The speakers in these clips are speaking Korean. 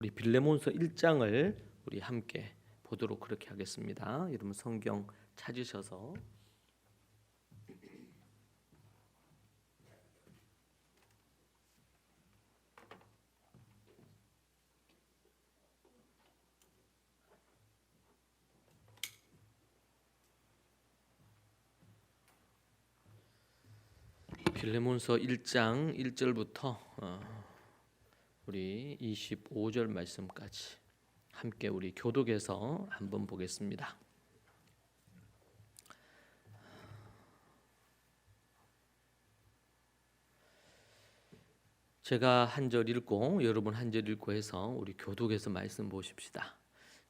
우리 빌레몬서 1장을 우리 함께 보도록 그렇게 하겠습니다. 여러분 성경 찾으셔서 빌레몬서 1장 1절부터 우리 25절 말씀까지 함께 우리 교독에서 한번 보겠습니다. 제가 한 절 읽고 여러분 한 절 읽고 해서 우리 교독에서 말씀 보십시다.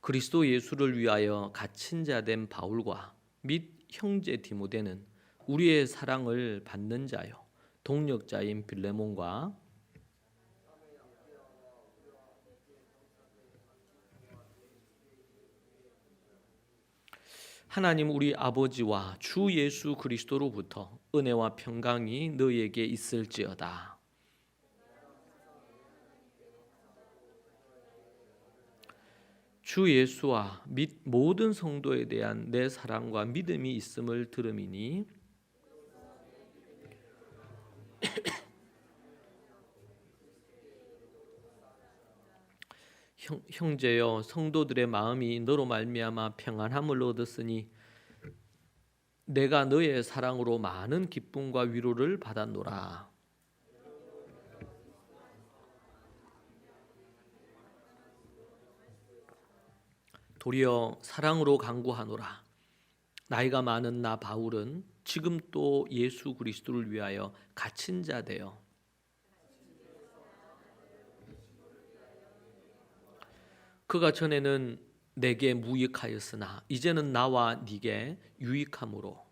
그리스도 예수를 위하여 갇힌 자 된 바울과 및 형제 디모데는 우리의 사랑을 받는 자요 동력자인 빌레몬과 하나님 우리 아버지와 주 예수 그리스도로부터 은혜와 평강이 너희에게 있을지어다. 주 예수와 및 모든 성도에 대한 내 사랑과 믿음이 있음을 들음이니 형제여 성도들의 마음이 너로 말미암아 평안함을 얻었으니 내가 너의 사랑으로 많은 기쁨과 위로를 받았노라. 도리어 사랑으로 간구하노라. 나이가 많은 나 바울은 지금 또 예수 그리스도를 위하여 갇힌 자 되어 그가 전에는 내게 무익하였으나 이제는 나와 네게 유익함으로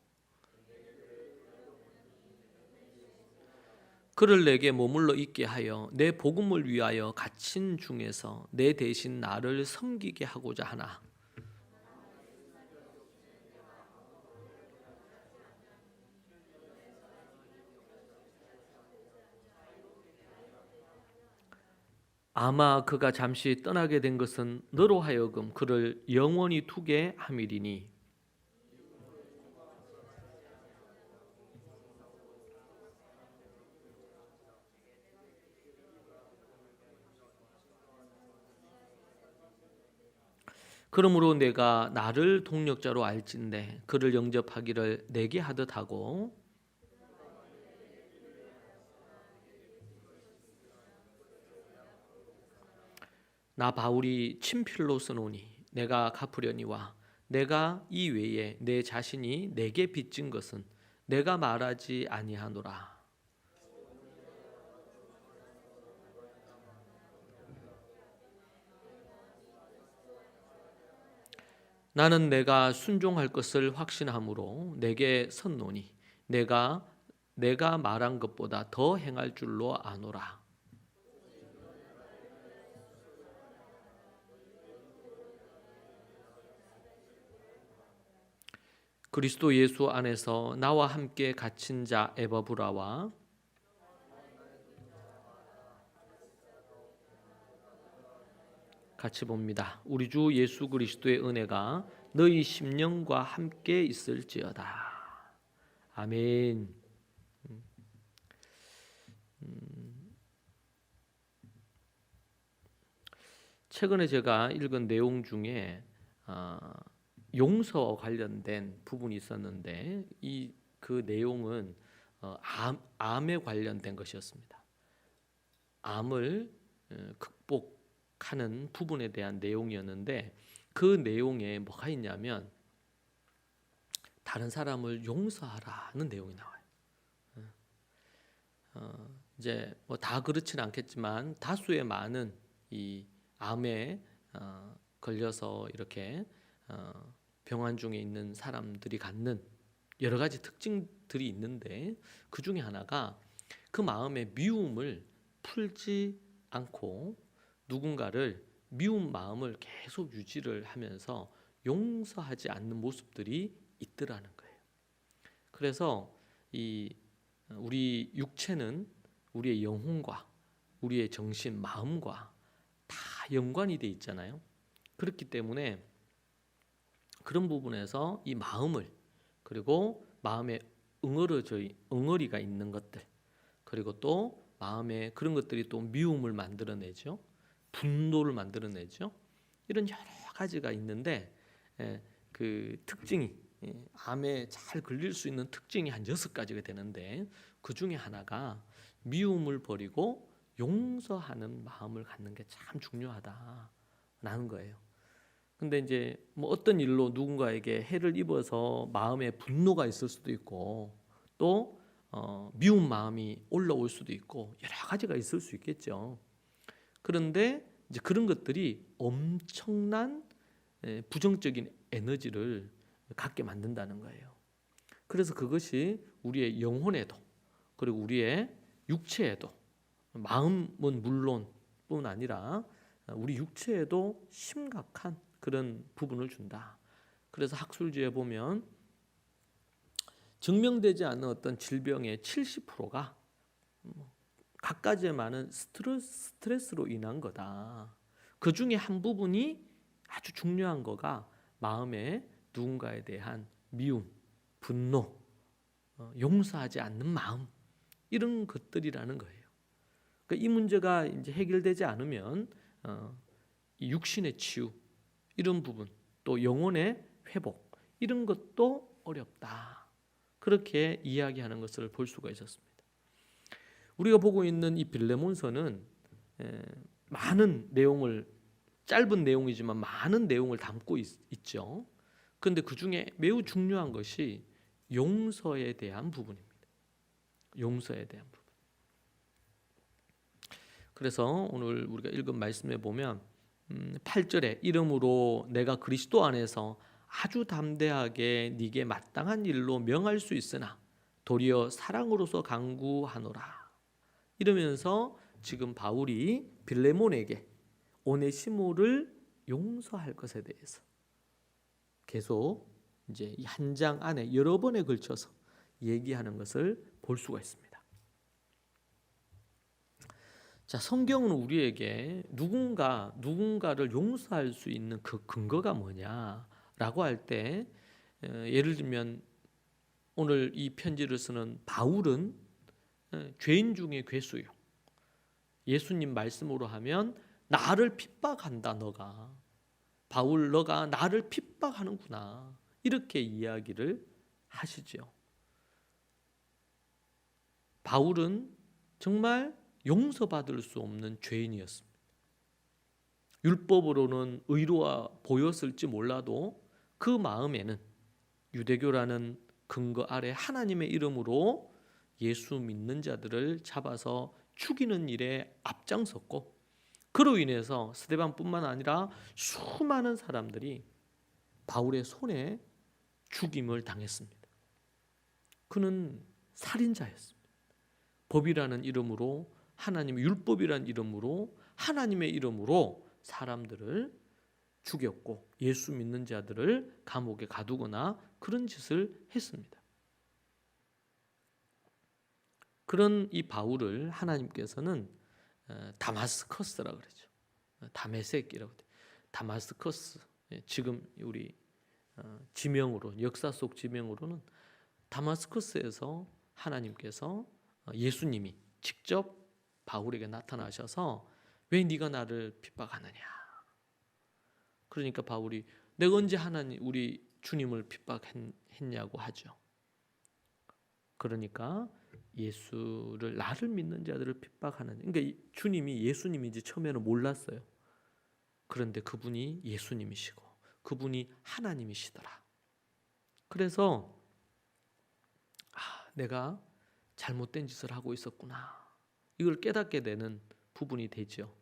그를 내게 머물러 있게 하여 내 복음을 위하여 갇힌 중에서 내 대신 나를 섬기게 하고자 하나. 아마 그가 잠시 떠나게 된 것은 너로 하여금 그를 영원히 두게 함이리니 그러므로 내가 나를 동력자로 알진대 그를 영접하기를 내게 하듯 하고 나 바울이 친필로 쓰노니 내가 갚으려니와 내가 이 외에 내 자신이 내게 빚진 것은 내가 말하지 아니하노라. 나는 내가 순종할 것을 확신함으로 내게 섰노니 내가 말한 것보다 더 행할 줄로 아노라. 그리스도 예수 안에서 나와 함께 갇힌 자 에바브라와 같이 봅니다. 우리 주 예수 그리스도의 은혜가 너희 심령과 함께 있을지어다. 아멘. 최근에 제가 읽은 내용 중에 용서 관련된 부분이 있었는데 그 내용은 암에 관련된 것이었습니다. 암을 극복하는 부분에 대한 내용이었는데 그 내용에 뭐가 있냐면 다른 사람을 용서하라는 내용이 나와요. 이제 뭐 다 그렇지는 않겠지만 다수의 많은 이 암에 걸려서 이렇게 병환 중에 있는 사람들이 갖는 여러 가지 특징들이 있는데 그 중에 하나가 그 마음의 미움을 풀지 않고 누군가를 미운 마음을 계속 유지를 하면서 용서하지 않는 모습들이 있더라는 거예요. 그래서 우리 육체는 우리의 영혼과 우리의 정신, 마음과 다 연관이 돼 있잖아요. 그렇기 때문에 그런 부분에서 이 마음을, 그리고 마음에 응어리가 있는 것들, 그리고 또 마음에 그런 것들이 또 미움을 만들어내죠. 분노를 만들어내죠. 이런 여러 가지가 있는데 그 특징이, 암에 잘 걸릴 수 있는 특징이 한 6가지가 되는데, 그 중에 하나가 미움을 버리고 용서하는 마음을 갖는 게 참 중요하다라는 거예요. 근데 이제 뭐 어떤 일로 누군가에게 해를 입어서 마음에 분노가 있을 수도 있고, 또 미운 마음이 올라올 수도 있고, 여러 가지가 있을 수 있겠죠. 그런데 이제 그런 것들이 엄청난 부정적인 에너지를 갖게 만든다는 거예요. 그래서 그것이 우리의 영혼에도, 그리고 우리의 육체에도, 마음은 물론뿐 아니라 우리 육체에도 심각한 그런 부분을 준다. 그래서 학술지에 보면 증명되지 않은 어떤 질병의 70%가 갖가지의 많은 스트레스로 인한 거다. 그 중에 한 부분이 아주 중요한 거가 마음에 누군가에 대한 미움, 분노, 용서하지 않는 마음, 이런 것들이라는 거예요. 그러니까 이 문제가 이제 해결되지 않으면 이 육신의 치유, 이런 부분, 또 영혼의 회복, 이런 것도 어렵다. 그렇게 이야기하는 것을 볼 수가 있었습니다. 우리가 보고 있는 이 빌레몬서는 많은 내용을, 짧은 내용이지만 많은 내용을 담고 있죠. 그런데 그 중에 매우 중요한 것이 용서에 대한 부분입니다. 용서에 대한 부분. 그래서 오늘 우리가 읽은 말씀에 보면 8절에 이름으로 내가 그리스도 안에서 아주 담대하게 네게 마땅한 일로 명할 수 있으나 도리어 사랑으로서 강구하노라, 이러면서 지금 바울이 빌레몬에게 오네시모를 용서할 것에 대해서 계속 이제 이 한 장 안에 여러 번에 걸쳐서 얘기하는 것을 볼 수가 있습니다. 자, 성경은 우리에게 누군가를 용서할 수 있는 그 근거가 뭐냐라고 할 때, 예를 들면 오늘 이 편지를 쓰는 바울은 죄인 중에 괴수요. 예수님 말씀으로 하면 나를 핍박한다, 너가. 바울, 너가 나를 핍박하는구나, 이렇게 이야기를 하시죠. 바울은 정말 용서받을 수 없는 죄인이었습니다. 율법으로는 의로워 보였을지 몰라도 그 마음에는 유대교라는 근거 아래 하나님의 이름으로 예수 믿는 자들을 잡아서 죽이는 일에 앞장섰고, 그로 인해서 스데반뿐만 아니라 수많은 사람들이 바울의 손에 죽임을 당했습니다. 그는 살인자였습니다. 법이라는 이름으로, 하나님의 율법이라는 이름으로, 하나님의 이름으로 사람들을 죽였고 예수 믿는 자들을 감옥에 가두거나 그런 짓을 했습니다. 그런 이 바울을 하나님께서는 다마스커스라고 그러죠. 다메섹이라고. 다마스커스, 지금 우리 지명으로, 역사 속 지명으로는 다마스커스에서 하나님께서, 예수님이 직접 바울에게 나타나셔서 왜 네가 나를 핍박하느냐. 그러니까 바울이 내가 언제 우리 주님을 핍박했냐고 하죠. 그러니까 예수를, 나를 믿는 자들을 핍박하는, 그러니까 주님이 예수님인지 처음에는 몰랐어요. 그런데 그분이 예수님이시고 그분이 하나님이시더라. 그래서 내가 잘못된 짓을 하고 있었구나, 이걸 깨닫게 되는 부분이 되죠.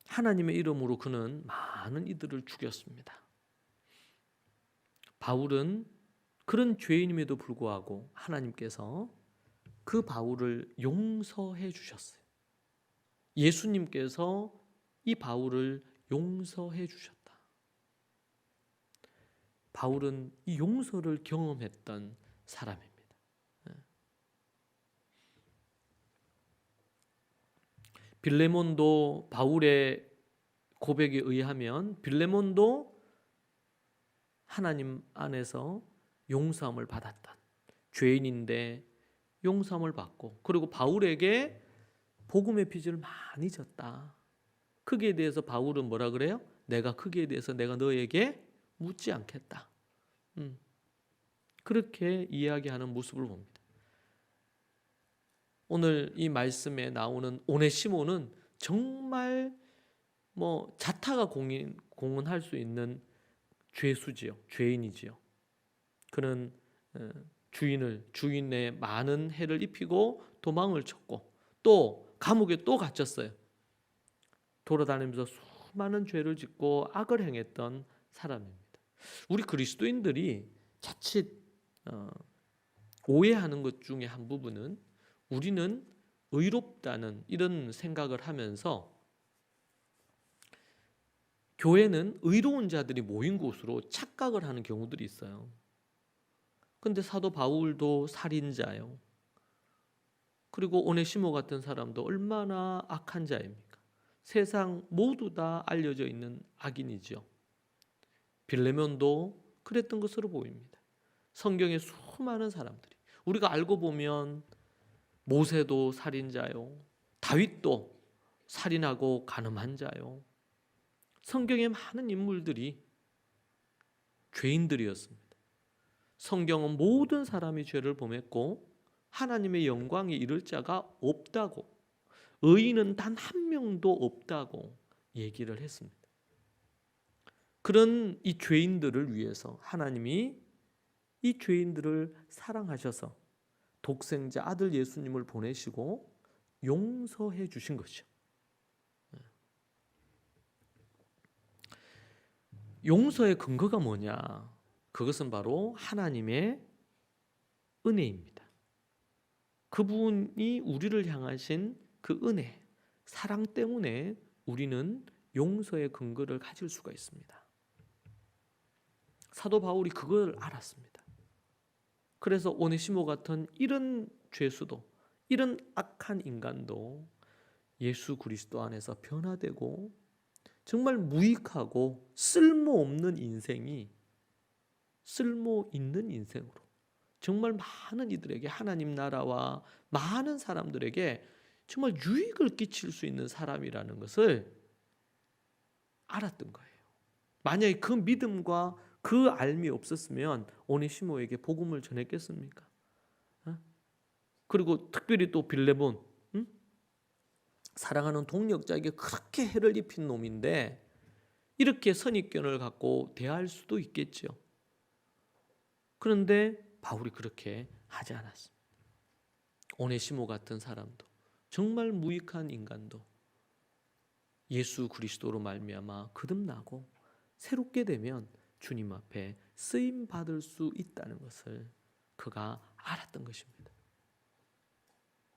하나님의 이름으로 그는 많은 이들을 죽였습니다. 바울은 그런 죄인임에도 불구하고 하나님께서 그 바울을 용서해 주셨어요. 예수님께서 이 바울을 용서해 주셨다. 바울은 이 용서를 경험했던 사람입니다. 빌레몬도 바울의 고백에 의하면 빌레몬도 하나님 안에서 용서함을 받았던 죄인인데 용서함을 받고, 그리고 바울에게 복음의 빚을 많이 졌다. 크기에 대해서 바울은 뭐라 그래요? 내가 크기에 대해서 내가 너에게 묻지 않겠다. 그렇게 이야기하는 모습을 봅니다. 오늘 이 말씀에 나오는 오네시모는 정말 자타가 공헌할 수 있는 죄수지요, 죄인이지요. 그는 주인의 많은 해를 입히고 도망을 쳤고 또 감옥에 또 갇혔어요. 돌아다니면서 수많은 죄를 짓고 악을 행했던 사람입니다. 우리 그리스도인들이 자칫 오해하는 것 중에 한 부분은, 우리는 의롭다는 이런 생각을 하면서 교회는 의로운 자들이 모인 곳으로 착각을 하는 경우들이 있어요. 근데 사도 바울도 살인자요. 그리고 오네시모 같은 사람도 얼마나 악한 자입니까? 세상 모두 다 알려져 있는 악인이죠. 빌레몬도 그랬던 것으로 보입니다. 성경의 수많은 사람들이, 우리가 알고 보면 모세도 살인자요, 다윗도 살인하고 간음한 자요. 성경의 많은 인물들이 죄인들이었습니다. 성경은 모든 사람이 죄를 범했고 하나님의 영광에 이를 자가 없다고, 의인은 단 한 명도 없다고 얘기를 했습니다. 그런 이 죄인들을 위해서 하나님이 이 죄인들을 사랑하셔서 독생자 아들 예수님을 보내시고 용서해 주신 것이죠. 용서의 근거가 뭐냐? 그것은 바로 하나님의 은혜입니다. 그분이 우리를 향하신 그 은혜, 사랑 때문에 우리는 용서의 근거를 가질 수가 있습니다. 사도 바울이 그걸 알았습니다. 그래서 오네시모 같은 이런 죄수도, 이런 악한 인간도 예수 그리스도 안에서 변화되고 정말 무익하고 쓸모없는 인생이 쓸모 있는 인생으로, 정말 많은 이들에게, 하나님 나라와 많은 사람들에게 정말 유익을 끼칠 수 있는 사람이라는 것을 알았던 거예요. 만약에 그 믿음과 그 알미 없었으면 오네시모에게 복음을 전했겠습니까? 그리고 특별히 또 빌레몬, 사랑하는 동역자에게 그렇게 해를 입힌 놈인데 이렇게 선입견을 갖고 대할 수도 있겠죠. 그런데 바울이 그렇게 하지 않았습니다. 오네시모 같은 사람도, 정말 무익한 인간도 예수 그리스도로 말미암아 거듭나고 새롭게 되면 주님 앞에 쓰임 받을 수 있다는 것을 그가 알았던 것입니다.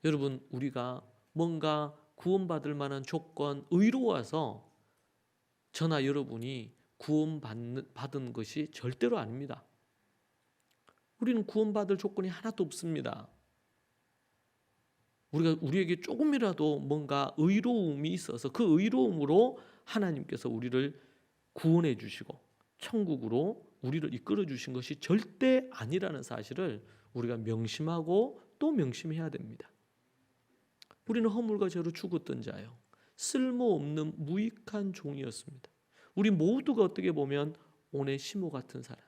여러분, 우리가 뭔가 구원받을 만한 조건, 의로워서 저나 여러분이 구원받은 것이 절대로 아닙니다. 우리는 구원받을 조건이 하나도 없습니다. 우리에게 조금이라도 뭔가 의로움이 있어서 그 의로움으로 하나님께서 우리를 구원해 주시고 천국으로 우리를 이끌어 주신 것이 절대 아니라는 사실을 우리가 명심하고 또 명심해야 됩니다. 우리는 허물과 죄로 죽었던 자요, 쓸모없는 무익한 종이었습니다. 우리 모두가 어떻게 보면 오네시모 같은 사람,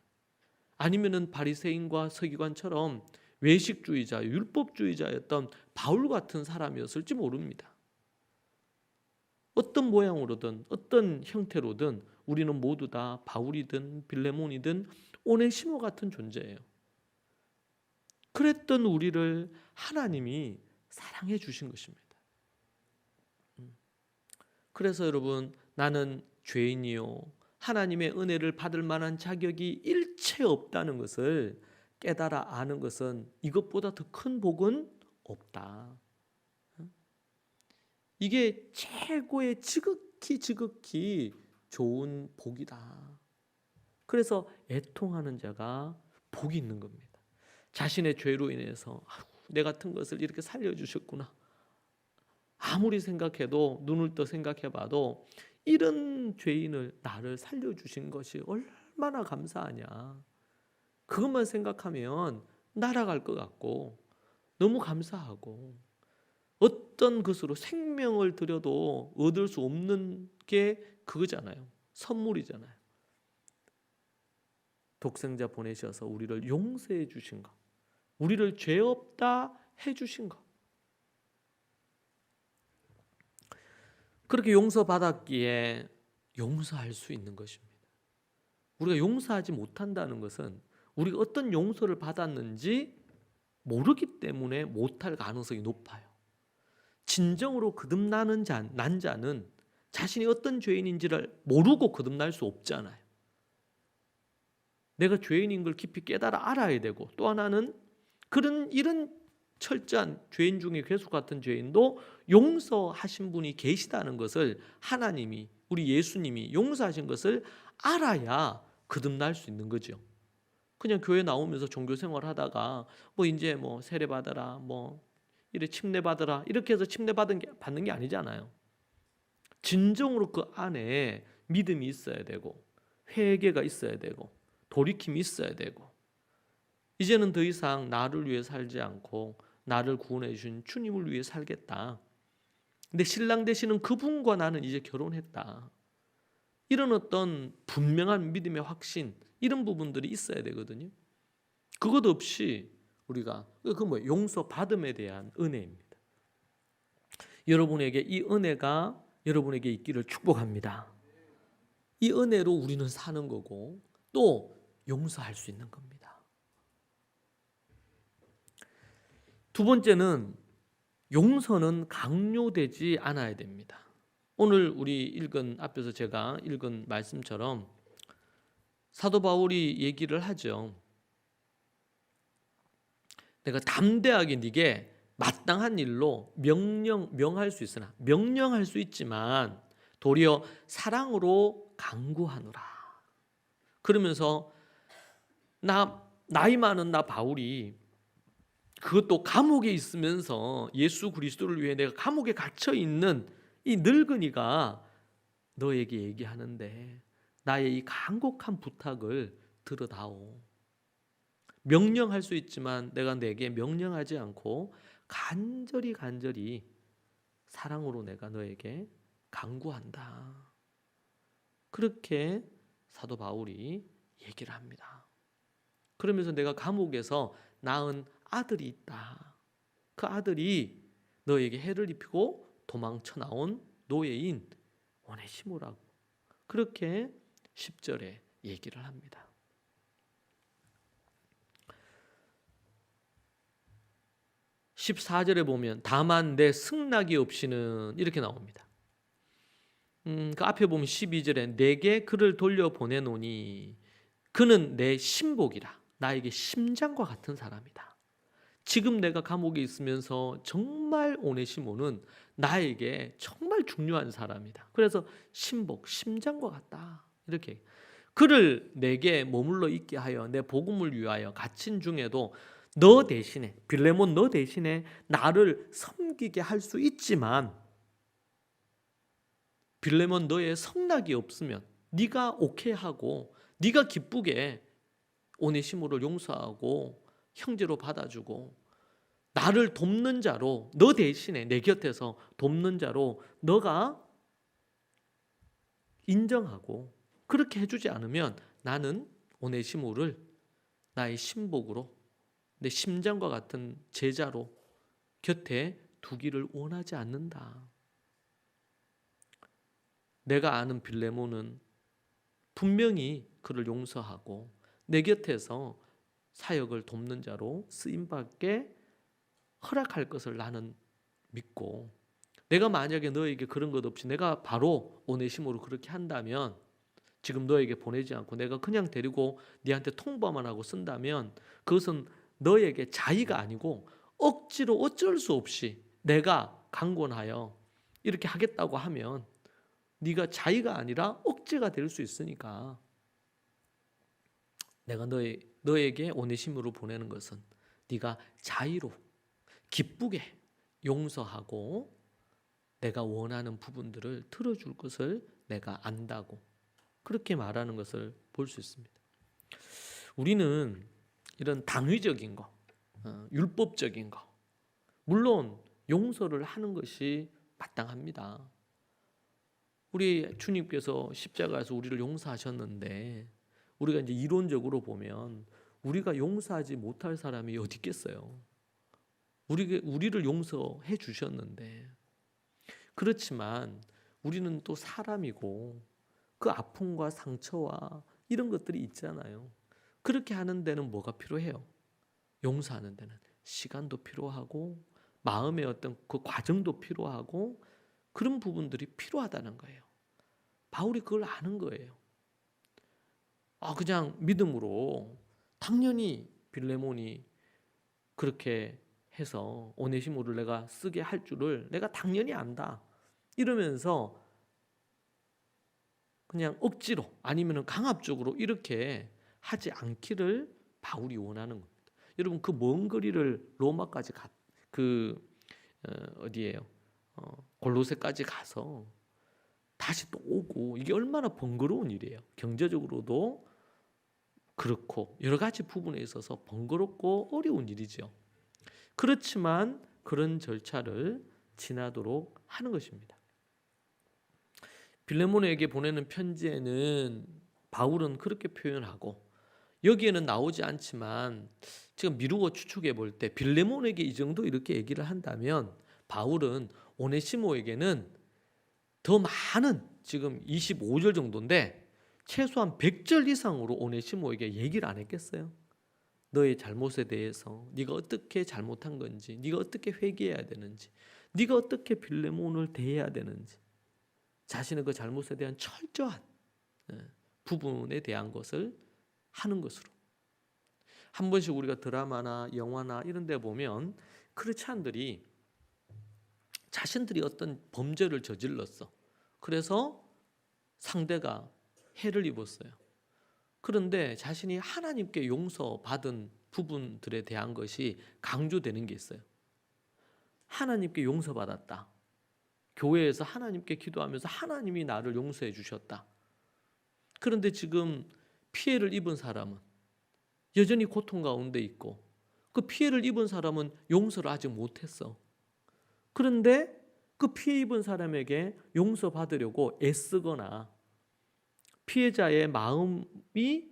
아니면은 바리새인과 서기관처럼 외식주의자, 율법주의자였던 바울 같은 사람이었을지 모릅니다. 어떤 모양으로든 어떤 형태로든 우리는 모두 다 바울이든 빌레몬이든 오네시모 같은 존재예요. 그랬던 우리를 하나님이 사랑해 주신 것입니다. 그래서 여러분, 나는 죄인이요, 하나님의 은혜를 받을 만한 자격이 일체 없다는 것을 깨달아 아는 것은 이것보다 더 큰 복은 없다. 이게 최고의 지극히 좋은 복이다. 그래서 애통하는 자가 복이 있는 겁니다. 자신의 죄로 인해서 내 같은 것을 이렇게 살려주셨구나, 아무리 생각해도 눈을 떠 생각해봐도 이런 죄인을 나를 살려주신 것이 얼마나 감사하냐. 그것만 생각하면 날아갈 것 같고 너무 감사하고 어떤 것으로 생명을 들여도 얻을 수 없는 게 그거잖아요. 선물이잖아요. 독생자 보내셔서 우리를 용서해 주신 것, 우리를 죄 없다 해주신 것. 그렇게 용서받았기에 용서할 수 있는 것입니다. 우리가 용서하지 못한다는 것은 우리가 어떤 용서를 받았는지 모르기 때문에 못할 가능성이 높아요. 진정으로 거듭나는 난 자는 자신이 어떤 죄인인지를 모르고 거듭날 수 없잖아요. 내가 죄인인 걸 깊이 깨달아 알아야 되고, 또 하나는 이런 철저한 죄인 중에 괴수 같은 죄인도 용서하신 분이 계시다는 것을 하나님이, 우리 예수님이 용서하신 것을 알아야 거듭날 수 있는 거죠. 그냥 교회 나오면서 종교 생활 하다가 이제 세례 받아라, 이래 침례 받아라, 이렇게 해서 침례 받는 게 아니잖아요. 진정으로 그 안에 믿음이 있어야 되고 회개가 있어야 되고 돌이킴이 있어야 되고, 이제는 더 이상 나를 위해 살지 않고 나를 구원해 주신 주님을 위해 살겠다. 근데 신랑 되시는 그분과 나는 이제 결혼했다. 이런 어떤 분명한 믿음의 확신, 이런 부분들이 있어야 되거든요. 그것 없이 우리가 용서받음에 대한 은혜입니다. 여러분에게 이 은혜가 여러분에게 있기를 축복합니다. 이 은혜로 우리는 사는 거고 또 용서할 수 있는 겁니다. 두 번째는 용서는 강요되지 않아야 됩니다. 오늘 우리 앞에서 제가 읽은 말씀처럼 사도 바울이 얘기를 하죠. 내가 담대하게 네게 마땅한 일로 명할 수 있으나, 명령할 수 있지만 도리어 사랑으로 강구하노라. 그러면서 나이 많은 나 바울이, 그것도 감옥에 있으면서 예수 그리스도를 위해 내가 감옥에 갇혀 있는 이 늙은이가 너에게 얘기하는데 나의 이 간곡한 부탁을 들어다오. 명령할 수 있지만 내가 내게 명령하지 않고 간절히 사랑으로 내가 너에게 간구한다. 그렇게 사도 바울이 얘기를 합니다. 그러면서 내가 감옥에서 낳은 아들이 있다. 그 아들이 너에게 해를 입히고 도망쳐 나온 노예인 오네시모라고, 그렇게 10절에 얘기를 합니다. 14절에 보면 다만 내 승낙이 없이는, 이렇게 나옵니다. 그 앞에 보면 12절에 내게 그를 돌려보내노니 그는 내 신복이라, 나에게 심장과 같은 사람이다. 지금 내가 감옥에 있으면서 정말 오네시모는 나에게 정말 중요한 사람이다. 그래서 신복, 심장과 같다. 이렇게 그를 내게 머물러 있게 하여 내 복음을 위하여 갇힌 중에도 너 대신에, 빌레몬 너 대신에 나를 섬기게 할 수 있지만, 빌레몬 너의 성낙이 없으면 네가 오케이 하고 네가 기쁘게 오네시모를 용서하고 형제로 받아주고 나를 돕는 자로, 너 대신에 내 곁에서 돕는 자로 너가 인정하고 그렇게 해주지 않으면 나는 오네시모를 나의 신복으로, 내 심장과 같은 제자로 곁에 두기를 원하지 않는다. 내가 아는 빌레몬은 분명히 그를 용서하고 내 곁에서 사역을 돕는 자로 쓰임받게 허락할 것을 나는 믿고, 내가 만약에 너에게 그런 것 없이 내가 바로 오네시모로 그렇게 한다면, 지금 너에게 보내지 않고 내가 그냥 데리고 네한테 통보만 하고 쓴다면 그것은 너에게 자의가 아니고 억지로 어쩔 수 없이 내가 강권하여 이렇게 하겠다고 하면 네가 자의가 아니라 억지가 될 수 있으니까, 내가 너에게 오네시모로 보내는 것은 네가 자의로 기쁘게 용서하고 내가 원하는 부분들을 들어줄 것을 내가 안다고 그렇게 말하는 것을 볼 수 있습니다. 우리는 이런 당위적인 거, 율법적인 거, 물론 용서를 하는 것이 마땅합니다. 우리 주님께서 십자가에서 우리를 용서하셨는데 우리가 이제 이론적으로 보면 우리가 용서하지 못할 사람이 어디 있겠어요? 우리를 용서해 주셨는데, 그렇지만 우리는 또 사람이고 그 아픔과 상처와 이런 것들이 있잖아요. 그렇게 하는 데는 뭐가 필요해요? 용서하는 데는 시간도 필요하고 마음의 어떤 그 과정도 필요하고 그런 부분들이 필요하다는 거예요. 바울이 그걸 아는 거예요. 그냥 믿음으로 당연히 빌레몬이 그렇게 해서 오네시모를 내가 쓰게 할 줄을 내가 당연히 안다 이러면서 그냥 억지로 아니면 강압적으로 이렇게 하지 않기를 바울이 원하는 겁니다. 여러분 그 먼 거리를 로마까지 어디예요? 골로새까지 가서 다시 또 오고 이게 얼마나 번거로운 일이에요. 경제적으로도 그렇고 여러 가지 부분에 있어서 번거롭고 어려운 일이죠. 그렇지만 그런 절차를 지나도록 하는 것입니다. 빌레몬에게 보내는 편지에는 바울은 그렇게 표현하고 여기에는 나오지 않지만 지금 미루고 추측해 볼 때 빌레몬에게 이 정도 이렇게 얘기를 한다면 바울은 오네시모에게는 더 많은 지금 25절 정도인데 최소한 100절 이상으로 오네시모에게 얘기를 안 했겠어요? 너의 잘못에 대해서 네가 어떻게 잘못한 건지, 네가 어떻게 회개해야 되는지, 네가 어떻게 빌레몬을 대해야 되는지 자신의 그 잘못에 대한 철저한 부분에 대한 것을 하는 것으로. 한 번씩 우리가 드라마나 영화나 이런 데 보면 크리스찬들이 자신들이 어떤 범죄를 저질렀어. 그래서 상대가 해를 입었어요. 그런데 자신이 하나님께 용서받은 부분들에 대한 것이 강조되는 게 있어요. 하나님께 용서받았다. 교회에서 하나님께 기도하면서 하나님이 나를 용서해 주셨다. 그런데 지금 피해를 입은 사람은 여전히 고통 가운데 있고 그 피해를 입은 사람은 용서를 아직 못했어. 그런데 그 피해 입은 사람에게 용서받으려고 애쓰거나 피해자의 마음이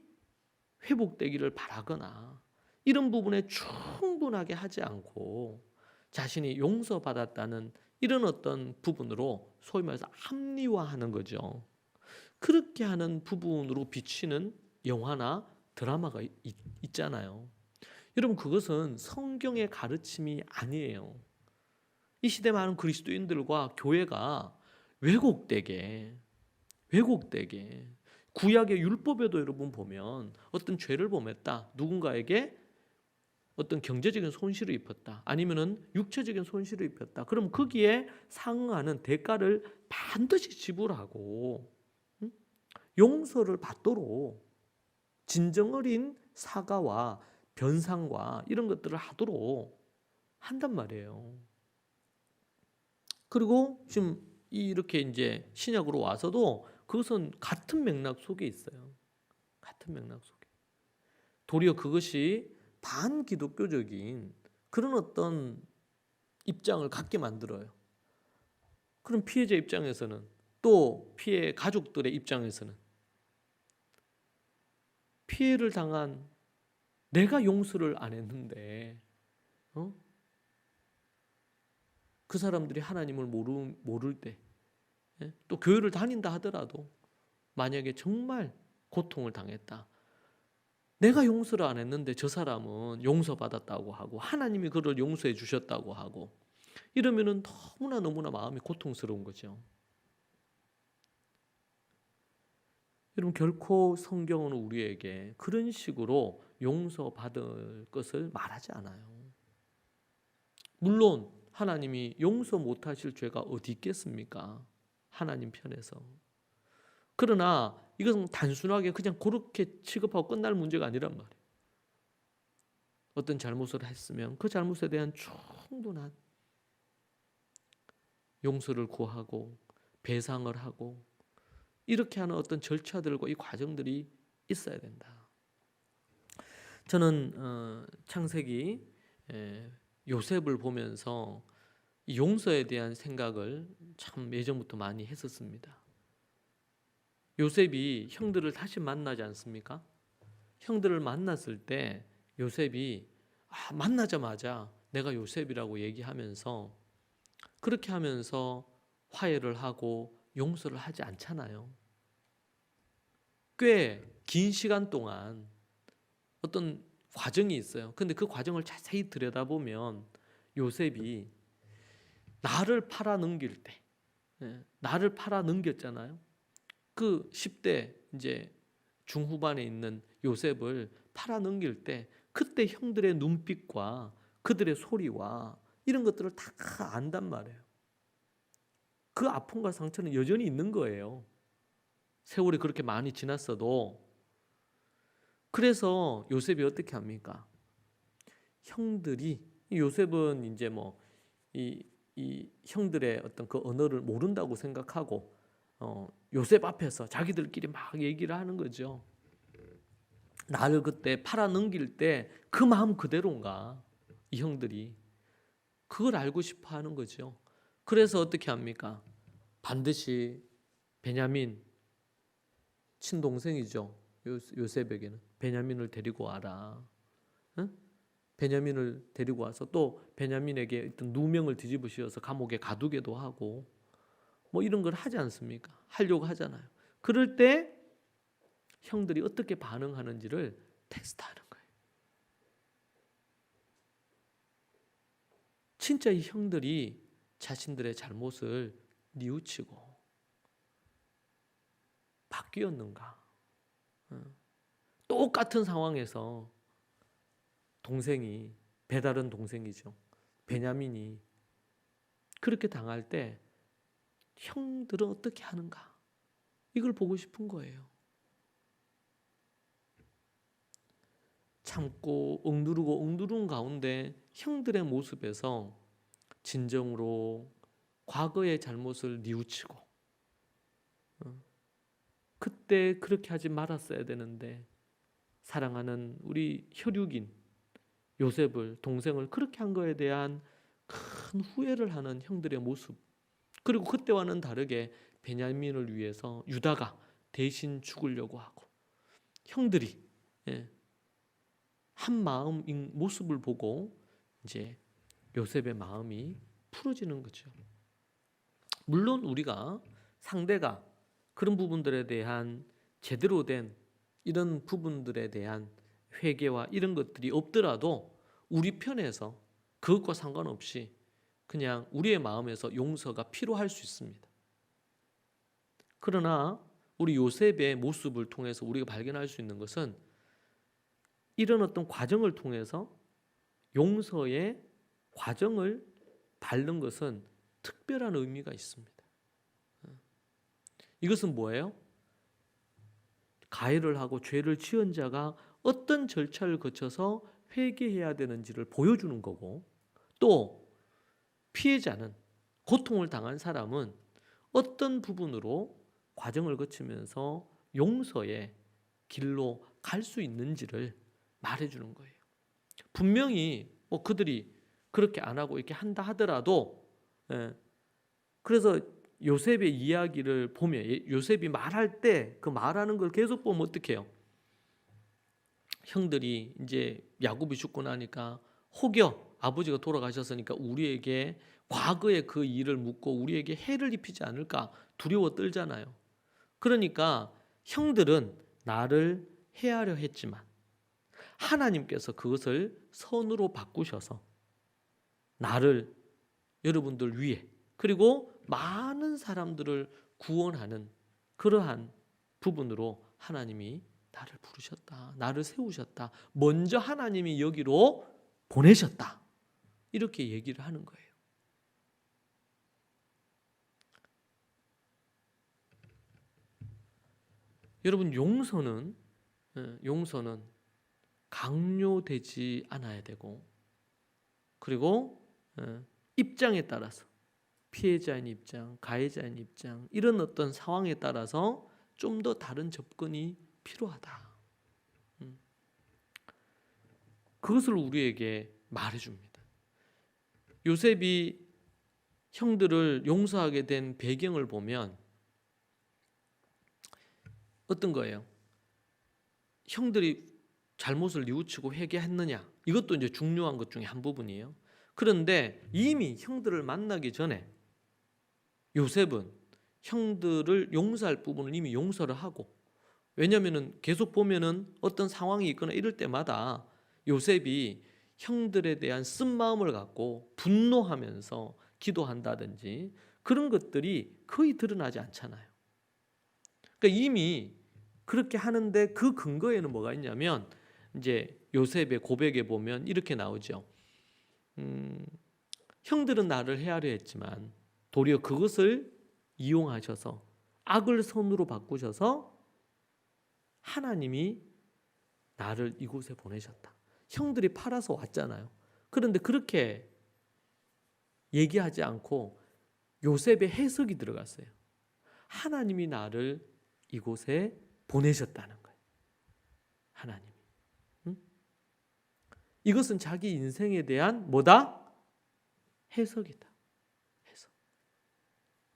회복되기를 바라거나 이런 부분에 충분하게 하지 않고 자신이 용서받았다는 이런 어떤 부분으로 소위 말해서 합리화하는 거죠. 그렇게 하는 부분으로 비치는 영화나 드라마가 있잖아요. 여러분 그것은 성경의 가르침이 아니에요. 이 시대 많은 그리스도인들과 교회가 왜곡되게 구약의 율법에도 여러분 보면 어떤 죄를 범했다. 누군가에게 어떤 경제적인 손실을 입혔다. 아니면은 육체적인 손실을 입혔다. 그럼 거기에 상응하는 대가를 반드시 지불하고 용서를 받도록 진정 어린 사과와 변상과 이런 것들을 하도록 한단 말이에요. 그리고 지금 이렇게 이제 신약으로 와서도 그것은 같은 맥락 속에 있어요. 같은 맥락 속에. 도리어 그것이 반기독교적인 그런 어떤 입장을 갖게 만들어요. 그럼 피해자 입장에서는 또 피해 가족들의 입장에서는 피해를 당한 내가 용서를 안 했는데 그 사람들이 하나님을 모를 때 또 교회를 다닌다 하더라도 만약에 정말 고통을 당했다. 내가 용서를 안 했는데 저 사람은 용서받았다고 하고 하나님이 그를 용서해 주셨다고 하고 이러면은 너무나 마음이 고통스러운 거죠. 여러분 결코 성경은 우리에게 그런 식으로 용서받을 것을 말하지 않아요. 물론 하나님이 용서 못하실 죄가 어디 있겠습니까? 하나님 편에서. 그러나 이것은 단순하게 그냥 그렇게 취급하고 끝날 문제가 아니란 말이에요. 어떤 잘못을 했으면 그 잘못에 대한 충분한 용서를 구하고 배상을 하고 이렇게 하는 어떤 절차들과 이 과정들이 있어야 된다. 저는 창세기 요셉을 보면서 이 용서에 대한 생각을 참 예전부터 많이 했었습니다. 요셉이 형들을 다시 만나지 않습니까? 형들을 만났을 때 요셉이 만나자마자 내가 요셉이라고 얘기하면서 그렇게 하면서 화해를 하고 용서를 하지 않잖아요. 꽤 긴 시간 동안 어떤 과정이 있어요. 근데 그 과정을 자세히 들여다보면 요셉이 나를 팔아 넘길 때, 나를 팔아 넘겼잖아요. 그 10대 이제 중후반에 있는 요셉을 팔아 넘길 때 그때 형들의 눈빛과 그들의 소리와 이런 것들을 다 안단 말이에요. 그 아픔과 상처는 여전히 있는 거예요. 세월이 그렇게 많이 지났어도. 그래서 요셉이 어떻게 합니까? 형들이, 요셉은 이제 이 형들의 어떤 그 언어를 모른다고 생각하고 요셉 앞에서 자기들끼리 막 얘기를 하는 거죠. 나를 그때 팔아 넘길 때 그 마음 그대로인가? 이 형들이 그걸 알고 싶어 하는 거죠. 그래서 어떻게 합니까? 반드시 베냐민 친동생이죠. 요셉에게는 베냐민을 데리고 와라. 응? 베냐민을 데리고 와서 또 베냐민에게 어떤 누명을 뒤집어 씌워서 감옥에 가두게도 하고 뭐 이런 걸 하지 않습니까? 하려고 하잖아요. 그럴 때 형들이 어떻게 반응하는지를 테스트하는 거예요. 진짜 이 형들이 자신들의 잘못을 뉘우치고 바뀌었는가? 똑같은 상황에서 동생이, 배다른 동생이죠, 베냐민이 그렇게 당할 때 형들은 어떻게 하는가? 이걸 보고 싶은 거예요. 참고 억누르는 가운데 형들의 모습에서 진정으로 과거의 잘못을 뉘우치고 그때 그렇게 하지 말았어야 되는데 사랑하는 우리 혈육인 요셉을, 동생을 그렇게 한 거에 대한 큰 후회를 하는 형들의 모습, 그리고 그때와는 다르게 베냐민을 위해서 유다가 대신 죽으려고 하고 형들이 한 마음인 모습을 보고 이제 요셉의 마음이 풀어지는 거죠. 물론 우리가 상대가 그런 부분들에 대한 제대로 된 이런 부분들에 대한 회개와 이런 것들이 없더라도 우리 편에서 그것과 상관없이 그냥 우리의 마음에서 용서가 필요할 수 있습니다. 그러나 우리 요셉의 모습을 통해서 우리가 발견할 수 있는 것은 이런 어떤 과정을 통해서 용서의 과정을 밟는 것은 특별한 의미가 있습니다. 이것은 뭐예요? 가해를 하고 죄를 지은 자가 어떤 절차를 거쳐서 회개해야 되는지를 보여주는 거고, 또 피해자는, 고통을 당한 사람은 어떤 부분으로 과정을 거치면서 용서의 길로 갈 수 있는지를 말해주는 거예요. 분명히 그들이 그렇게 안 하고 이렇게 한다 하더라도, 그래서 요셉의 이야기를 보면 요셉이 말할 때 그 말하는 걸 계속 보면 어떻게 해요? 형들이 이제 야곱이 죽고 나니까 혹여 아버지가 돌아가셨으니까 우리에게 과거의 그 일을 묻고 우리에게 해를 입히지 않을까 두려워 떨잖아요. 그러니까 형들은 나를 해하려 했지만 하나님께서 그것을 선으로 바꾸셔서 나를, 여러분들 위해, 그리고 많은 사람들을 구원하는 그러한 부분으로 하나님이 나를 부르셨다, 나를 세우셨다, 먼저 하나님이 여기로 보내셨다, 이렇게 얘기를 하는 거예요. 여러분, 용서는 강요되지 않아야 되고, 그리고 입장에 따라서 피해자인 입장, 가해자인 입장, 이런 어떤 상황에 따라서 좀 더 다른 접근이 필요하다. 그것을 우리에게 말해줍니다. 요셉이 형들을 용서하게 된 배경을 보면 어떤 거예요? 형들이 잘못을 뉘우치고 회개했느냐? 이것도 이제 중요한 것 중에 한 부분이에요. 그런데 이미 형들을 만나기 전에 요셉은 형들을 용서할 부분을 이미 용서를 하고, 왜냐하면 계속 보면은 어떤 상황이 있거나 이럴 때마다 요셉이 형들에 대한 쓴마음을 갖고 분노하면서 기도한다든지 그런 것들이 거의 드러나지 않잖아요. 그러니까 이미 그렇게 하는데 그 근거에는 뭐가 있냐면 이제 요셉의 고백에 보면 이렇게 나오죠. 형들은 나를 해하려 했지만 도리어 그것을 이용하셔서 악을 선으로 바꾸셔서 하나님이 나를 이곳에 보내셨다. 형들이 팔아서 왔잖아요. 그런데 그렇게 얘기하지 않고 요셉의 해석이 들어갔어요. 하나님이 나를 이곳에 보내셨다는 거예요. 하나님이. 이것은 자기 인생에 대한 뭐다? 해석이다. 해석.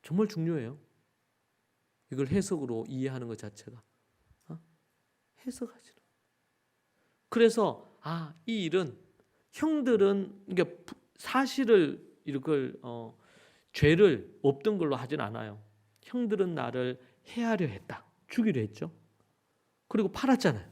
정말 중요해요. 이걸 해석으로 이해하는 것 자체가. 해석하지. 그래서 이 일은 형들은 이게 사실을 이걸 죄를 없던 걸로 하진 않아요. 형들은 나를 해하려 했다. 죽이려 했죠. 그리고 팔았잖아요.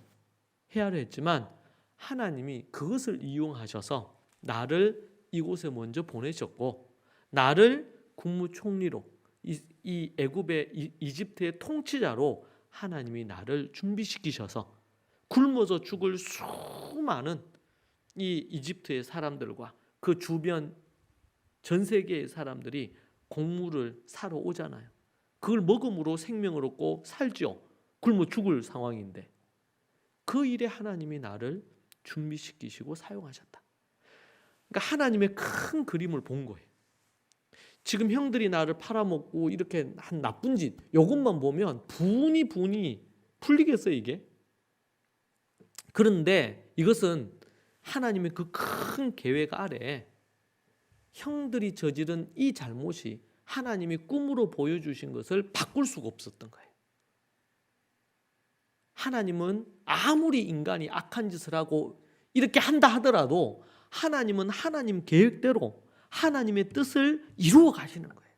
해하려 했지만 하나님이 그것을 이용하셔서 나를 이곳에 먼저 보내셨고, 나를 국무총리로 이 애굽의 이집트의 통치자로 하나님이 나를 준비시키셔서 굶어서 죽을 수많은 이 이집트의 사람들과 그 주변 전 세계의 사람들이 곡물을 사러 오잖아요. 그걸 먹음으로 생명을 얻고 살죠. 굶어 죽을 상황인데 그 일에 하나님이 나를 준비시키시고 사용하셨다. 그러니까 하나님의 큰 그림을 본 거예요. 지금 형들이 나를 팔아먹고 이렇게 한 나쁜 짓, 이것만 보면 분이 풀리겠어요, 이게? 그런데 이것은 하나님의 그 큰 계획 아래 형들이 저지른 이 잘못이 하나님이 꿈으로 보여주신 것을 바꿀 수가 없었던 거예요. 하나님은 아무리 인간이 악한 짓을 하고 이렇게 한다 하더라도 하나님은 하나님 계획대로 하나님의 뜻을 이루어 가시는 거예요.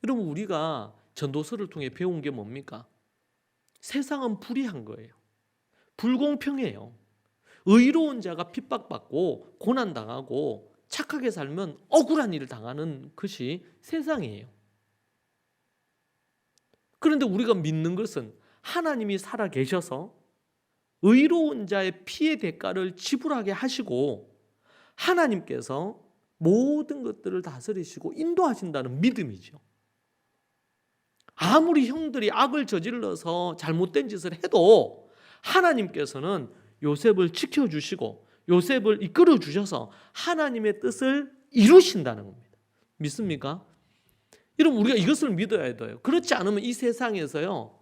여러분, 우리가 전도서를 통해 배운 게 뭡니까? 세상은 불의한 거예요. 불공평해요. 의로운 자가 핍박받고 고난당하고 착하게 살면 억울한 일을 당하는 것이 세상이에요. 그런데 우리가 믿는 것은 하나님이 살아계셔서 의로운 자의 피의 대가를 지불하게 하시고 하나님께서 모든 것들을 다스리시고 인도하신다는 믿음이죠. 아무리 형들이 악을 저질러서 잘못된 짓을 해도 하나님께서는 요셉을 지켜주시고 요셉을 이끌어 주셔서 하나님의 뜻을 이루신다는 겁니다. 믿습니까? 여러분, 우리가 이것을 믿어야 돼요. 그렇지 않으면 이 세상에서요,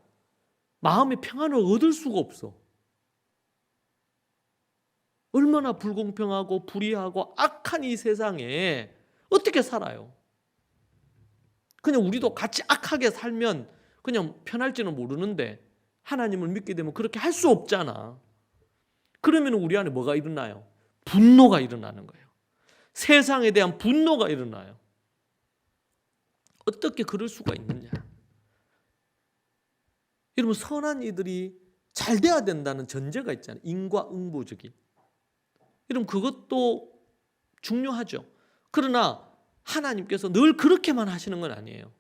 마음의 평안을 얻을 수가 없어. 얼마나 불공평하고 불의하고 악한 이 세상에 어떻게 살아요? 그냥 우리도 같이 악하게 살면 그냥 편할지는 모르는데 하나님을 믿게 되면 그렇게 할 수 없잖아. 그러면 우리 안에 뭐가 일어나요? 분노가 일어나는 거예요. 세상에 대한 분노가 일어나요. 어떻게 그럴 수가 있느냐? 여러분, 선한 이들이 잘 돼야 된다는 전제가 있잖아요. 인과응보적인. 여러분, 그것도 중요하죠. 그러나 하나님께서 늘 그렇게만 하시는 건 아니에요.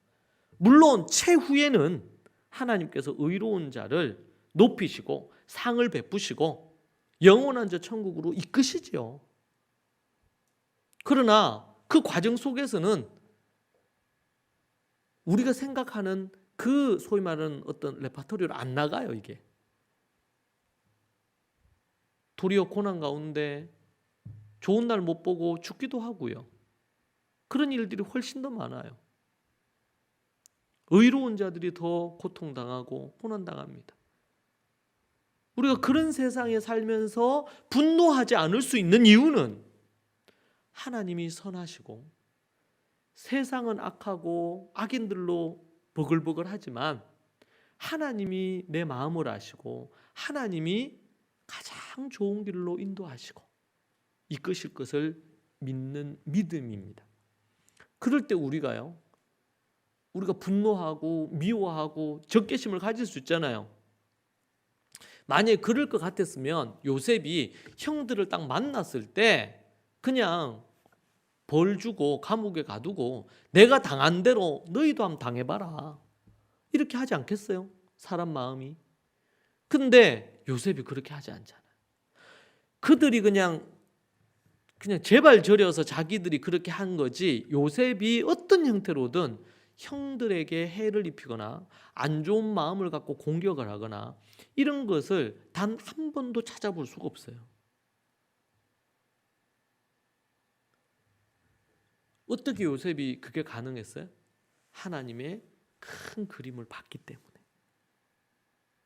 물론 최후에는 하나님께서 의로운 자를 높이시고 상을 베푸시고 영원한 저 천국으로 이끄시죠. 그러나 그 과정 속에서는 우리가 생각하는 그 소위 말하는 어떤 레파토리로 안 나가요, 이게. 도리어 고난 가운데 좋은 날 못 보고 죽기도 하고요. 그런 일들이 훨씬 더 많아요. 의로운 자들이 더 고통당하고 고난당합니다. 우리가 그런 세상에 살면서 분노하지 않을 수 있는 이유는 하나님이 선하시고 세상은 악하고 악인들로 버글버글하지만 하나님이 내 마음을 아시고 하나님이 가장 좋은 길로 인도하시고 이끄실 것을 믿는 믿음입니다. 그럴 때 우리가 분노하고 미워하고 적개심을 가질 수 있잖아요. 만약에 그럴 것 같았으면 요셉이 형들을 딱 만났을 때 그냥 벌 주고 감옥에 가두고 내가 당한 대로 너희도 한번 당해봐라 이렇게 하지 않겠어요? 사람 마음이. 근데 요셉이 그렇게 하지 않잖아요. 그들이 그냥 제발 저려서 자기들이 그렇게 한 거지, 요셉이 어떤 형태로든 형들에게 해를 입히거나 안 좋은 마음을 갖고 공격을 하거나 이런 것을 단 한 번도 찾아볼 수가 없어요. 어떻게 요셉이 그게 가능했어요? 하나님의 큰 그림을 봤기 때문에.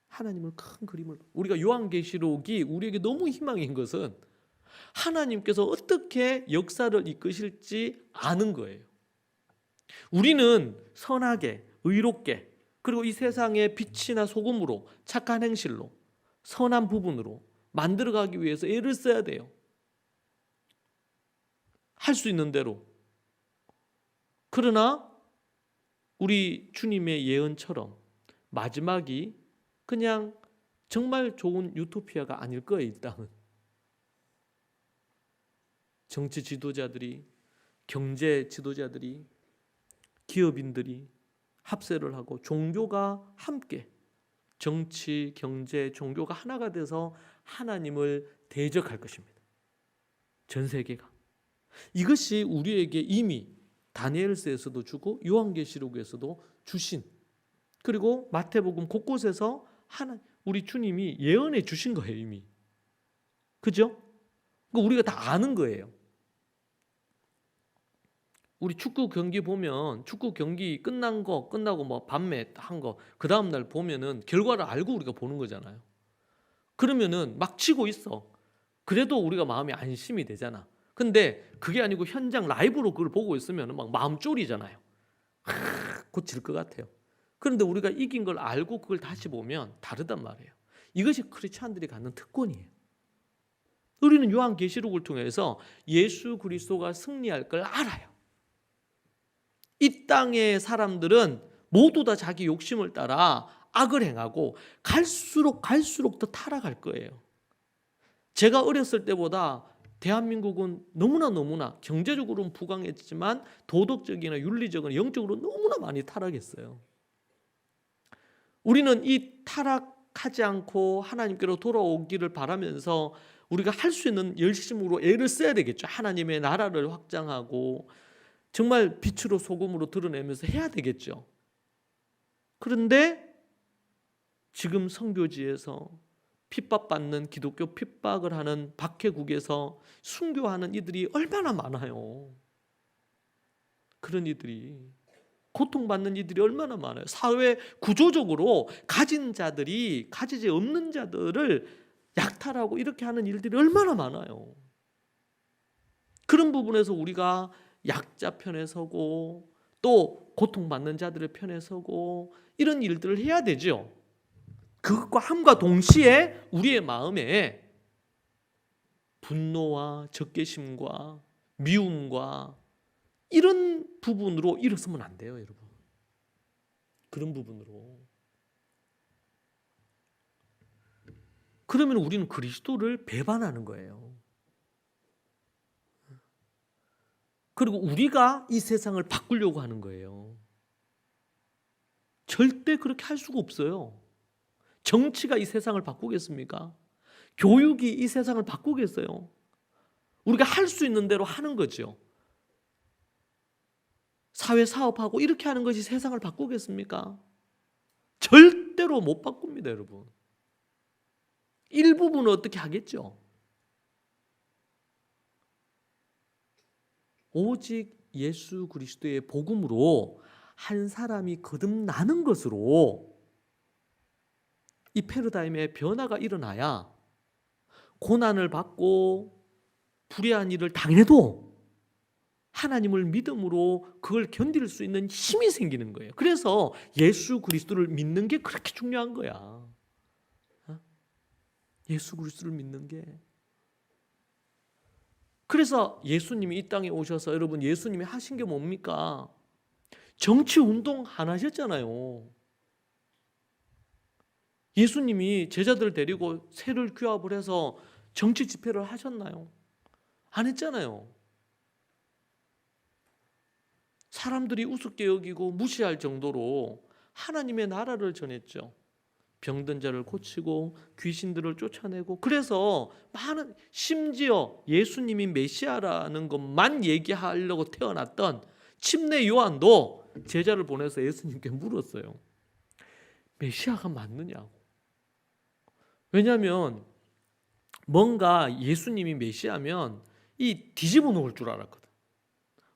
하나님을 큰 그림을, 우리가 요한계시록이 우리에게 너무 희망인 것은 하나님께서 어떻게 역사를 이끄실지 아는 거예요. 우리는 선하게, 의롭게, 그리고 이 세상의 빛이나 소금으로 착한 행실로 선한 부분으로 만들어가기 위해서 애를 써야 돼요. 할 수 있는 대로. 그러나 우리 주님의 예언처럼 마지막이 그냥 정말 좋은 유토피아가 아닐 거예요. 이 땅은. 정치 지도자들이, 경제 지도자들이, 기업인들이 합세를 하고 종교가 함께, 정치, 경제, 종교가 하나가 돼서 하나님을 대적할 것입니다. 전 세계가. 이것이 우리에게 이미 다니엘서에서도 주고 요한계시록에서도 주신, 그리고 마태복음 곳곳에서 우리 주님이 예언해 주신 거예요. 이미. 그죠? 우리가 다 아는 거예요. 우리 축구 경기 보면 축구 경기 끝나고 뭐 밤에 한 거 그 다음 날 보면은 결과를 알고 우리가 보는 거잖아요. 그러면은 막 치고 있어. 그래도 우리가 마음이 안심이 되잖아. 근데 그게 아니고 현장 라이브로 그걸 보고 있으면 막 마음 쫄이잖아요. 곧 질 것 같아요. 그런데 우리가 이긴 걸 알고 그걸 다시 보면 다르단 말이에요. 이것이 크리스찬들이 갖는 특권이에요. 우리는 요한계시록을 통해서 예수 그리스도가 승리할 걸 알아요. 이 땅의 사람들은 모두 다 자기 욕심을 따라 악을 행하고 갈수록 더 타락할 거예요. 제가 어렸을 때보다 대한민국은 너무나 경제적으로는 부강했지만 도덕적이나 윤리적이나 영적으로 너무나 많이 타락했어요. 우리는 이 타락하지 않고 하나님께로 돌아오기를 바라면서 우리가 할 수 있는 열심으로 애를 써야 되겠죠. 하나님의 나라를 확장하고 정말 빛으로 소금으로 드러내면서 해야 되겠죠. 그런데 지금 선교지에서 핍박받는, 기독교 핍박을 하는 박해국에서 순교하는 이들이 얼마나 많아요. 그런 이들이, 고통받는 이들이 얼마나 많아요. 사회 구조적으로 가진 자들이 가지지 없는 자들을 약탈하고 이렇게 하는 일들이 얼마나 많아요. 그런 부분에서 우리가 약자 편에 서고 또 고통받는 자들의 편에 서고 이런 일들을 해야 되죠. 그것과 함과 동시에 우리의 마음에 분노와 적개심과 미움과 이런 부분으로 일어서면 안 돼요, 여러분. 그런 부분으로. 그러면 우리는 그리스도를 배반하는 거예요. 그리고 우리가 이 세상을 바꾸려고 하는 거예요. 절대 그렇게 할 수가 없어요. 정치가 이 세상을 바꾸겠습니까? 교육이 이 세상을 바꾸겠어요? 우리가 할 수 있는 대로 하는 거죠. 사회 사업하고 이렇게 하는 것이 세상을 바꾸겠습니까? 절대로 못 바꿉니다, 여러분. 일부분은 어떻게 하겠죠? 오직 예수 그리스도의 복음으로 한 사람이 거듭나는 것으로 이 패러다임의 변화가 일어나야 고난을 받고 불의한 일을 당해도 하나님을 믿음으로 그걸 견딜 수 있는 힘이 생기는 거예요. 그래서 예수 그리스도를 믿는 게 그렇게 중요한 거야. 예수 그리스도를 믿는 게. 그래서 예수님이 이 땅에 오셔서 여러분 예수님이 하신 게 뭡니까? 정치 운동 안 하셨잖아요. 예수님이 제자들 데리고 새를 규합을 해서 정치 집회를 하셨나요? 안 했잖아요. 사람들이 우습게 여기고 무시할 정도로 하나님의 나라를 전했죠. 병든 자를 고치고 귀신들을 쫓아내고, 그래서 많은, 심지어 예수님이 메시아라는 것만 얘기하려고 태어났던 침례 요한도 제자를 보내서 예수님께 물었어요. 메시아가 맞느냐고. 왜냐하면 뭔가 예수님이 메시아면 이 뒤집어 놓을 줄 알았거든.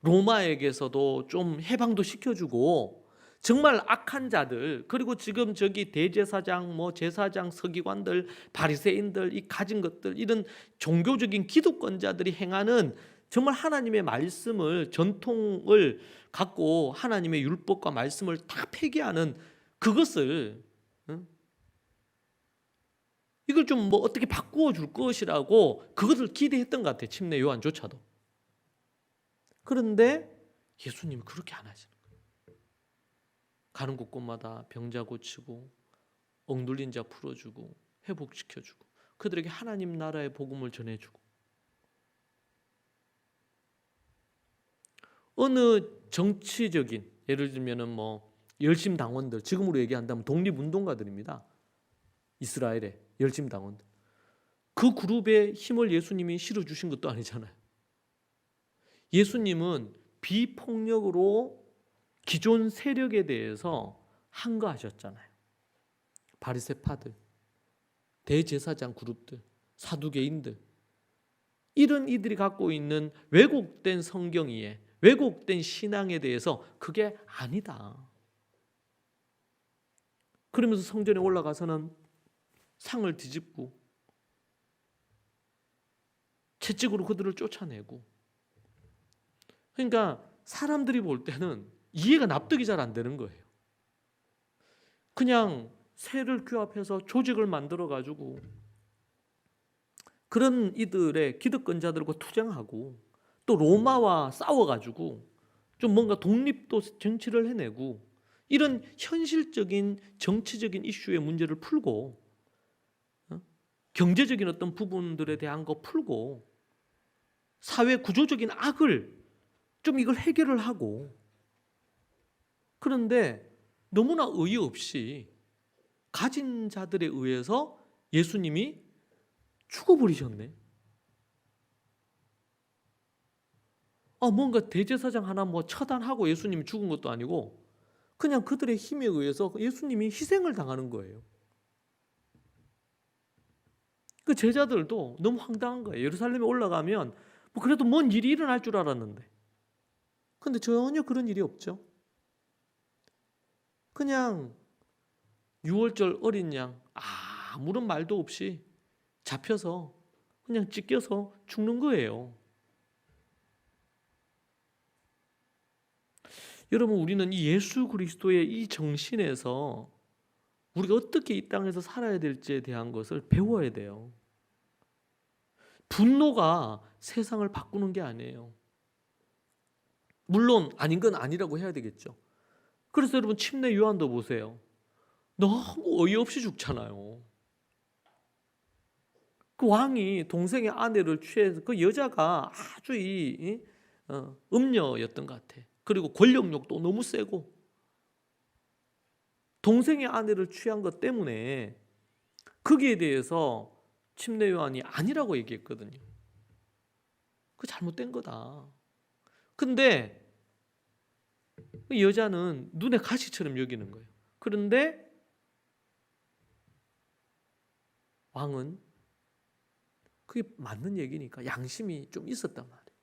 로마에게서도 좀 해방도 시켜주고 정말 악한 자들, 그리고 지금 저기 대제사장, 제사장, 서기관들, 바리새인들, 이 가진 것들, 이런 종교적인 기득권자들이 행하는 정말 하나님의 말씀을, 전통을 갖고 하나님의 율법과 말씀을 다 폐기하는 그것을, 이걸 좀 어떻게 바꾸어 줄 것이라고 그것을 기대했던 것 같아요. 침례 요한조차도. 그런데 예수님이 그렇게 안 하시는 거예요. 가는 곳곳마다 병자 고치고 억눌린 자 풀어주고 회복시켜주고 그들에게 하나님 나라의 복음을 전해주고, 어느 정치적인, 예를 들면은 열심 당원들, 지금으로 얘기한다면 독립운동가들입니다. 이스라엘의 열심 당원들, 그 그룹에 힘을 예수님이 실어주신 것도 아니잖아요. 예수님은 비폭력으로 기존 세력에 대해서 항거하셨잖아요. 바리새파들, 대제사장 그룹들, 사두개인들, 이런 이들이 갖고 있는 왜곡된 성경 이해, 왜곡된 신앙에 대해서 그게 아니다. 그러면서 성전에 올라가서는 상을 뒤집고 채찍으로 그들을 쫓아내고, 그러니까 사람들이 볼 때는 이해가 납득이 잘 안 되는 거예요. 그냥 새를 규합해서 조직을 만들어 가지고 그런 이들의 기득권자들과 투쟁하고 또 로마와 싸워 가지고 좀 뭔가 독립도 정치를 해내고, 이런 현실적인 정치적인 이슈의 문제를 풀고 경제적인 어떤 부분들에 대한 거 풀고 사회 구조적인 악을 좀 이걸 해결을 하고, 그런데 너무나 어이없이 가진 자들에 의해서 예수님이 죽어버리셨네. 뭔가 대제사장 하나 처단하고 예수님이 죽은 것도 아니고 그냥 그들의 힘에 의해서 예수님이 희생을 당하는 거예요. 그 제자들도 너무 황당한 거예요. 예루살렘에 올라가면 그래도 뭔 일이 일어날 줄 알았는데, 근데 전혀 그런 일이 없죠. 그냥 6월절 어린 양 아무런 말도 없이 잡혀서 그냥 찢겨서 죽는 거예요. 여러분, 우리는 이 예수 그리스도의 이 정신에서 우리가 어떻게 이 땅에서 살아야 될지에 대한 것을 배워야 돼요. 분노가 세상을 바꾸는 게 아니에요. 물론 아닌 건 아니라고 해야 되겠죠. 그래서 여러분 침례 요한도 보세요. 너무 어이없이 죽잖아요. 그 왕이 동생의 아내를 취해서, 그 여자가 아주 음녀였던 것 같아. 그리고 권력욕도 너무 세고 동생의 아내를 취한 것 때문에 거기에 대해서 침례 요한이 아니라고 얘기했거든요. 그 잘못된 거다. 근데 그 여자는 눈에 가시처럼 여기는 거예요. 그런데 왕은 그게 맞는 얘기니까 양심이 좀 있었단 말이에요.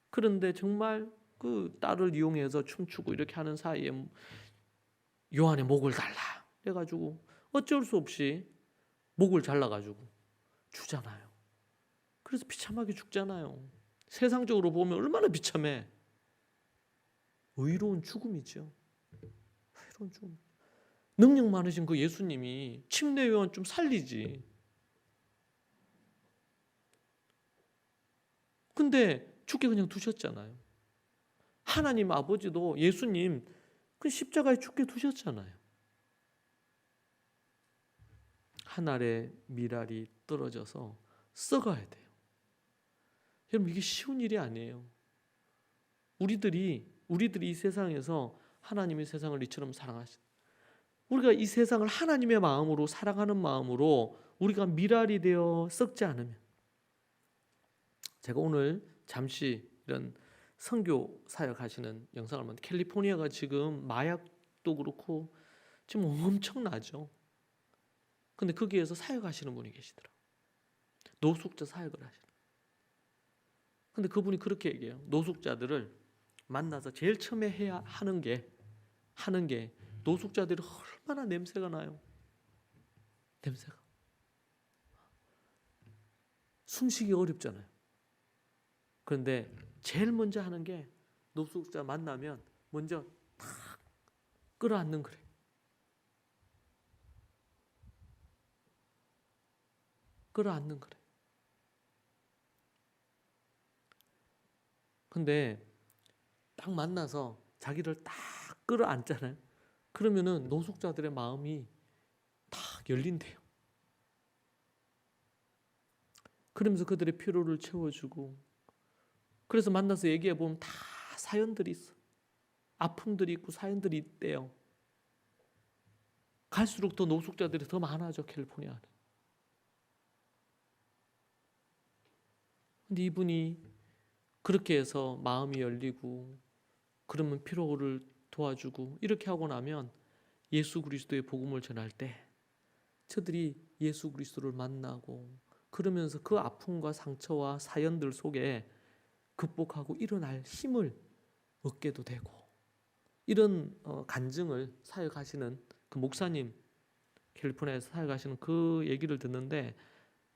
그런데 정말 그 딸을 이용해서 춤추고 이렇게 하는 사이에 요한의 목을 달라 그래가지고 어쩔 수 없이 목을 잘라가지고 주잖아요. 그래서 비참하게 죽잖아요. 세상적으로 보면 얼마나 비참해. 의로운 죽음이죠. 의로운 죽음. 능력 많으신 그 예수님이 침례 요한 좀 살리지. 근데 죽게 그냥 두셨잖아요. 하나님 아버지도 예수님 그 십자가에 죽게 두셨잖아요. 한 알의 밀알이 떨어져서 썩어야 돼요. 여러분 이게 쉬운 일이 아니에요. 우리들이 이 세상에서 하나님의 세상을 이처럼 사랑하신, 우리가 이 세상을 하나님의 마음으로 사랑하는 마음으로 우리가 밀알이 되어 썩지 않으면, 제가 오늘 잠시 이런 선교 사역하시는 영상을 봤는데 캘리포니아가 지금 마약도 그렇고 지금 엄청나죠. 근데 거기에서 사역하시는 분이 계시더라고요. 노숙자 사역을 하시는. 근데 그분이 그렇게 얘기해요. 노숙자들을 만나서 제일 처음에 해야 하는 게 노숙자들이 얼마나 냄새가 나요. 냄새가. 숨쉬기 어렵잖아요. 그런데 제일 먼저 하는 게 노숙자 만나면 먼저 탁 끌어안는 거래요. 끌어안는 거래요. 근데 딱 만나서 자기를 딱 끌어안잖아요. 그러면은 노숙자들의 마음이 탁 열린대요. 그러면서 그들의 필요를 채워주고, 그래서 만나서 얘기해 보면 다 사연들이 있어. 아픔들이 있고 사연들이 있대요. 갈수록 더 노숙자들이 더 많아져, 캘리포니아는. 근데 이분이 그렇게 해서 마음이 열리고, 그러면 필요를 도와주고, 이렇게 하고 나면 예수 그리스도의 복음을 전할 때 저들이 예수 그리스도를 만나고, 그러면서 그 아픔과 상처와 사연들 속에 극복하고 일어날 힘을 얻게도 되고, 이런 간증을 사역하시는 그 목사님, 캘리포니아에서 사역하시는 그 얘기를 듣는데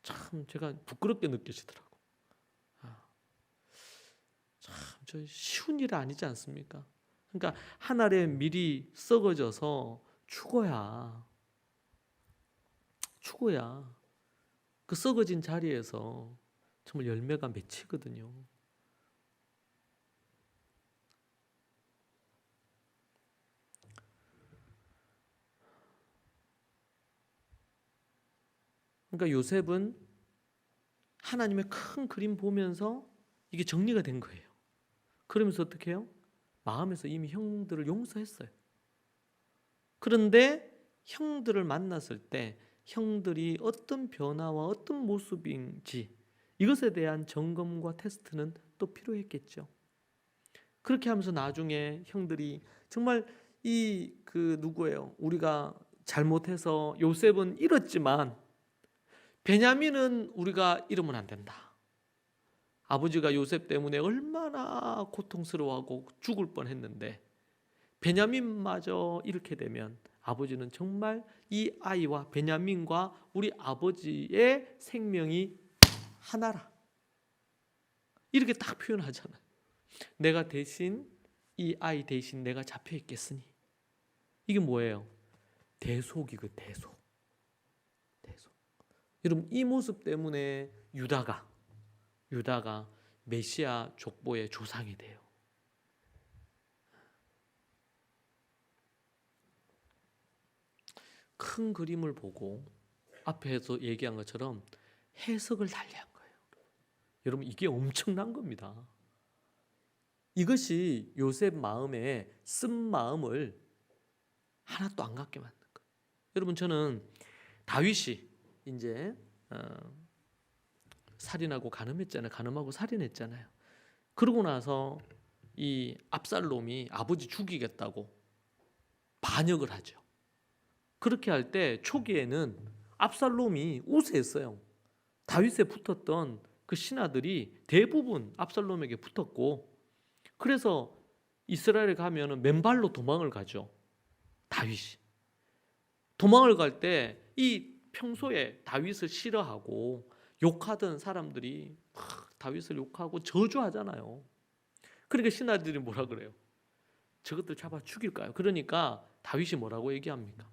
참 제가 부끄럽게 느껴지더라고. 참 저 쉬운 일 아니지 않습니까? 그러니까 한 알의 밀이 썩어져서 죽어야 그 썩어진 자리에서 정말 열매가 맺히거든요. 그러니까 요셉은 하나님의 큰 그림 보면서 이게 정리가 된 거예요. 그러면서 어떻게 해요? 마음에서 이미 형들을 용서했어요. 그런데 형들을 만났을 때 형들이 어떤 변화와 어떤 모습인지 이것에 대한 점검과 테스트는 또 필요했겠죠. 그렇게 하면서 나중에 형들이 정말 누구예요? 우리가 잘못해서 요셉은 잃었지만 베냐민은 우리가 잃으면 안 된다. 아버지가 요셉 때문에 얼마나 고통스러워하고 죽을 뻔했는데 베냐민마저 이렇게 되면 아버지는 정말 이 아이와 베냐민과 우리 아버지의 생명이 하나라. 이렇게 딱 표현하잖아요. 내가 대신 이 아이 대신 내가 잡혀 있겠으니. 이게 뭐예요? 대속이고 대속. 여러분 이 모습 때문에 유다가 메시아 족보의 조상이 돼요. 큰 그림을 보고 앞에서 얘기한 것처럼 해석을 달리한 거예요. 여러분 이게 엄청난 겁니다. 이것이 요셉 마음에 쓴 마음을 하나도 안 갖게 만든 거예요. 여러분 저는 다윗이 이제 살인하고 간음했잖아요. 간음하고 살인했잖아요. 그러고 나서 이 압살롬이 아버지 죽이겠다고 반역을 하죠. 그렇게 할 때 초기에는 압살롬이 우세했어요. 다윗에 붙었던 그 신하들이 대부분 압살롬에게 붙었고, 그래서 이스라엘에 가면은 맨발로 도망을 가죠. 다윗이. 도망을 갈 때 이 평소에 다윗을 싫어하고 욕하던 사람들이 막 다윗을 욕하고 저주하잖아요. 그러니까 신하들이 뭐라 그래요? 저것들 잡아 죽일까요? 그러니까 다윗이 뭐라고 얘기합니까?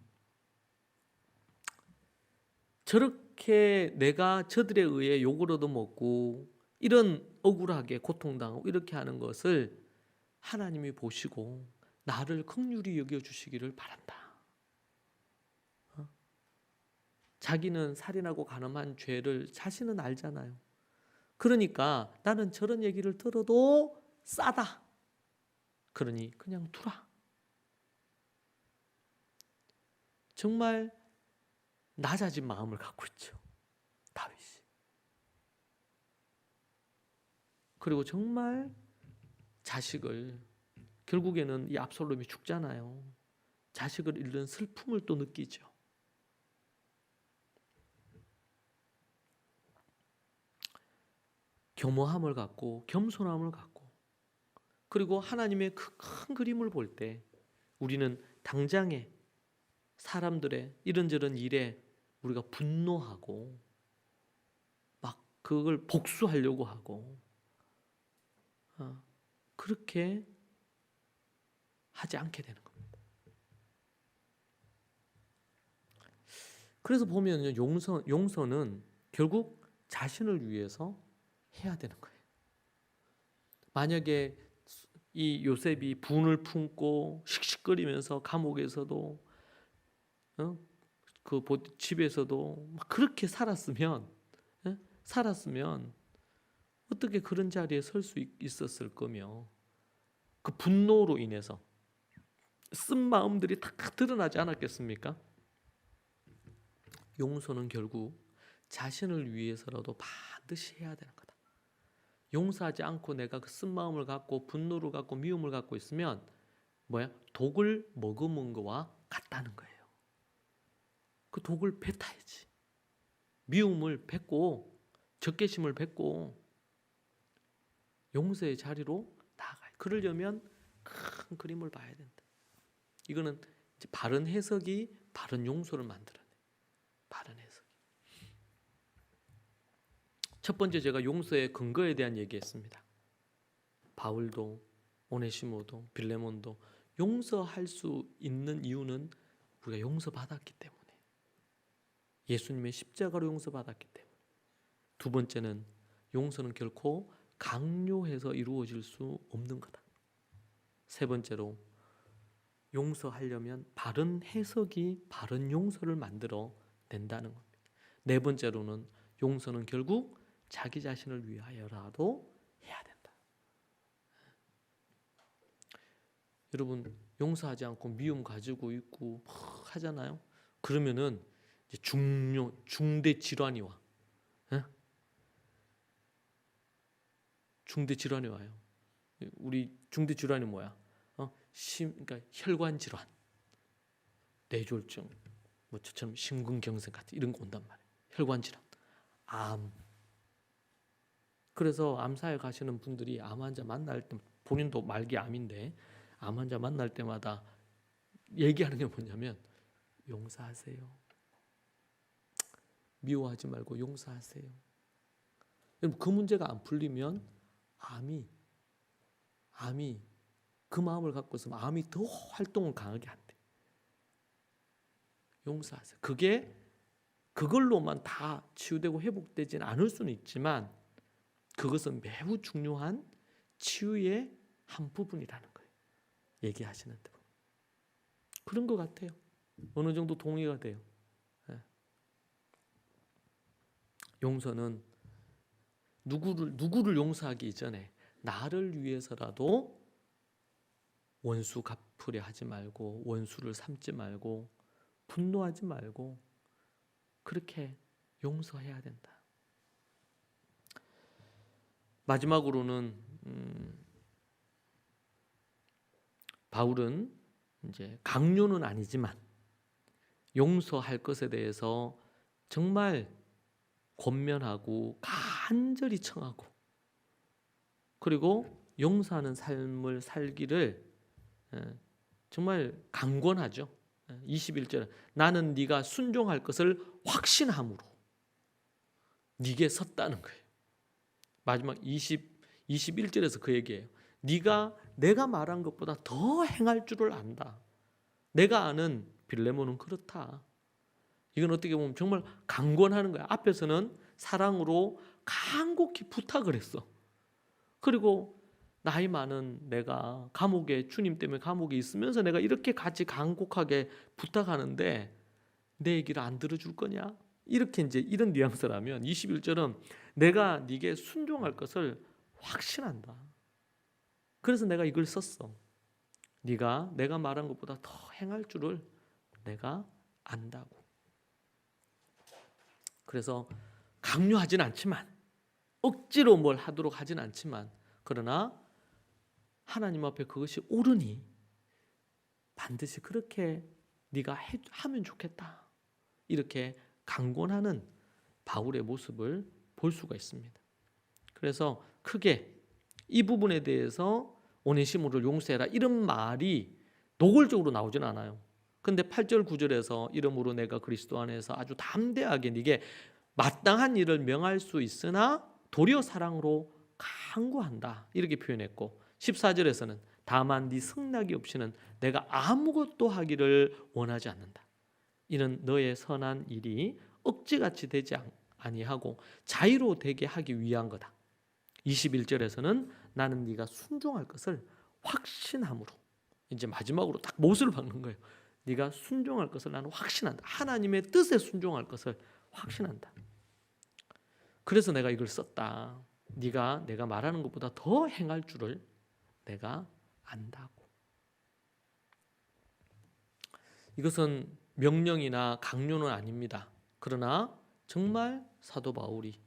저렇게 내가 저들에 의해 욕을 얻어먹고 이런 억울하게 고통당하고 이렇게 하는 것을 하나님이 보시고 나를 긍휼히 여겨주시기를 바란다. 자기는 살인하고 간음한 죄를 자신은 알잖아요. 그러니까 나는 저런 얘기를 들어도 싸다. 그러니 그냥 두라. 정말 낮아진 마음을 갖고 있죠, 다윗이. 그리고 정말 자식을, 결국에는 이 압살롬이 죽잖아요. 자식을 잃는 슬픔을 또 느끼죠. 겸허함을 갖고 겸손함을 갖고, 그리고 하나님의 그 큰 그림을 볼 때 우리는 당장에 사람들의 이런저런 일에 우리가 분노하고 막 그걸 복수하려고 하고 그렇게 하지 않게 되는 겁니다. 그래서 보면 용서는 결국 자신을 위해서 해야 되는 거예요. 만약에 이 요셉이 분을 품고 씩씩거리면서 감옥에서도 그 집에서도 막 그렇게 살았으면 어떻게 그런 자리에 설 수 있었을 거며, 그 분노로 인해서 쓴 마음들이 다 드러나지 않았겠습니까? 용서는 결국 자신을 위해서라도 반드시 해야 되는 거다. 용서하지 않고 내가 그 쓴 마음을 갖고 분노를 갖고 미움을 갖고 있으면 독을 머금은 거와 같다는 거예요. 그 독을 뱉어야지. 미움을 뱉고 적개심을 뱉고 용서의 자리로 나아가요. 그러려면 큰 그림을 봐야 된다. 이거는 이제 바른 해석이 바른 용서를 만들어내. 바른 해석이. 첫 번째, 제가 용서의 근거에 대한 얘기했습니다. 바울도 오네시모도 빌레몬도 용서할 수 있는 이유는 우리가 용서받았기 때문에, 예수님의 십자가로 용서받았기 때문에. 두 번째는 용서는 결코 강요해서 이루어질 수 없는 거다. 세 번째로 용서하려면 바른 해석이 바른 용서를 만들어 낸다는 겁니다. 네 번째로는 용서는 결국 자기 자신을 위하여라도 해야 된다. 여러분, 용서하지 않고 미움 가지고 있고 막 하잖아요. 그러면은 이제 중대 질환이 와. 중대 질환이 와요. 우리 중대 질환이 뭐야? 그러니까 혈관 질환, 뇌졸중, 저처럼 심근경색 같은 이런 거 온단 말이에요. 혈관 질환, 암. 그래서 암사에 가시는 분들이 암 환자 만날 때, 본인도 말기 암인데 암 환자 만날 때마다 얘기하는 게 뭐냐면 용서하세요. 미워하지 말고 용서하세요. 그 문제가 안 풀리면 암이 그 마음을 갖고 있으면 암이 더 활동을 강하게 한대. 용서하세요. 그걸로만 다 치유되고 회복되지는 않을 수는 있지만 그것은 매우 중요한 치유의 한 부분이라는 거예요. 얘기하시는 데 보면. 그런 것 같아요. 어느 정도 동의가 돼요. 용서는 누구를 용서하기 이전에 나를 위해서라도 원수 갚으려 하지 말고, 원수를 삼지 말고, 분노하지 말고 그렇게 용서해야 된다. 마지막으로는 바울은 이제 강요는 아니지만 용서할 것에 대해서 정말 권면하고 간절히 청하고, 그리고 용서하는 삶을 살기를 정말 강권하죠. 21절 나는 네가 순종할 것을 확신함으로 네게 섰다는 거예요. 마지막 21절에서 그 얘기예요. 네가 내가 말한 것보다 더 행할 줄을 안다. 내가 아는 빌레몬은 그렇다. 이건 어떻게 보면 정말 강권하는 거야. 앞에서는 사랑으로 간곡히 부탁을 했어. 그리고 나이 많은 내가 감옥에 주님 때문에 감옥에 있으면서 내가 이렇게 같이 간곡하게 부탁하는데 내 얘기를 안 들어줄 거냐? 이렇게 이제 이런 뉘앙스라면 21절은 내가 네게 순종할 것을 확신한다. 그래서 내가 이걸 썼어. 네가 내가 말한 것보다 더 행할 줄을 내가 안다고. 그래서 강요하진 않지만 억지로 뭘 하도록 하진 않지만 그러나 하나님 앞에 그것이 옳으니 반드시 그렇게 네가 하면 좋겠다. 이렇게 강권하는 바울의 모습을 볼 수가 있습니다. 그래서 크게 이 부분에 대해서 오네시모를 용서해라 이런 말이 노골적으로 나오진 않아요. 근데 8절 9절에서 이러므로 내가 그리스도 안에서 아주 담대하게 네게 마땅한 일을 명할 수 있으나 도리어 사랑으로 강구한다 이렇게 표현했고 14절에서는 다만 네 승낙이 없이는 내가 아무것도 하기를 원하지 않는다. 이는 너의 선한 일이 억지같이 되지 아니하고 자유로 되게 하기 위한 거다. 21절에서는 나는 네가 순종할 것을 확신함으로 이제 마지막으로 딱 못을 박는 거예요. 네가 순종할 것을 나는 확신한다. 하나님의 뜻에 순종할 것을 확신한다. 그래서 내가 이걸 썼다. 네가 내가 말하는 것보다 더 행할 줄을 내가 안다고. 이것은 명령이나 강요는 아닙니다. 그러나 정말 사도 바울이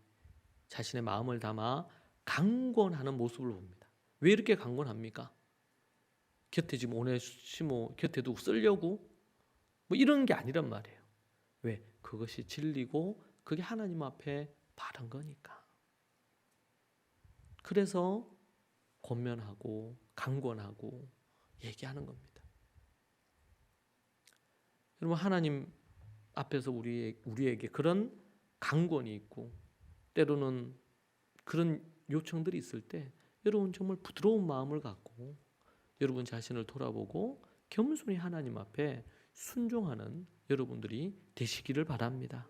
자신의 마음을 담아 강권하는 모습을 봅니다. 왜 이렇게 강권합니까? 곁에 지금 오네시모 곁에 두고 쓰려고 뭐 이런 게 아니란 말이에요. 왜? 그것이 진리고 그게 하나님 앞에 바른 거니까. 그래서 권면하고 강권하고 얘기하는 겁니다. 여러분 하나님 앞에서 우리에게 그런 강권이 있고 때로는 그런 요청들이 있을 때 여러분 정말 부드러운 마음을 갖고 여러분 자신을 돌아보고 겸손히 하나님 앞에 순종하는 여러분들이 되시기를 바랍니다.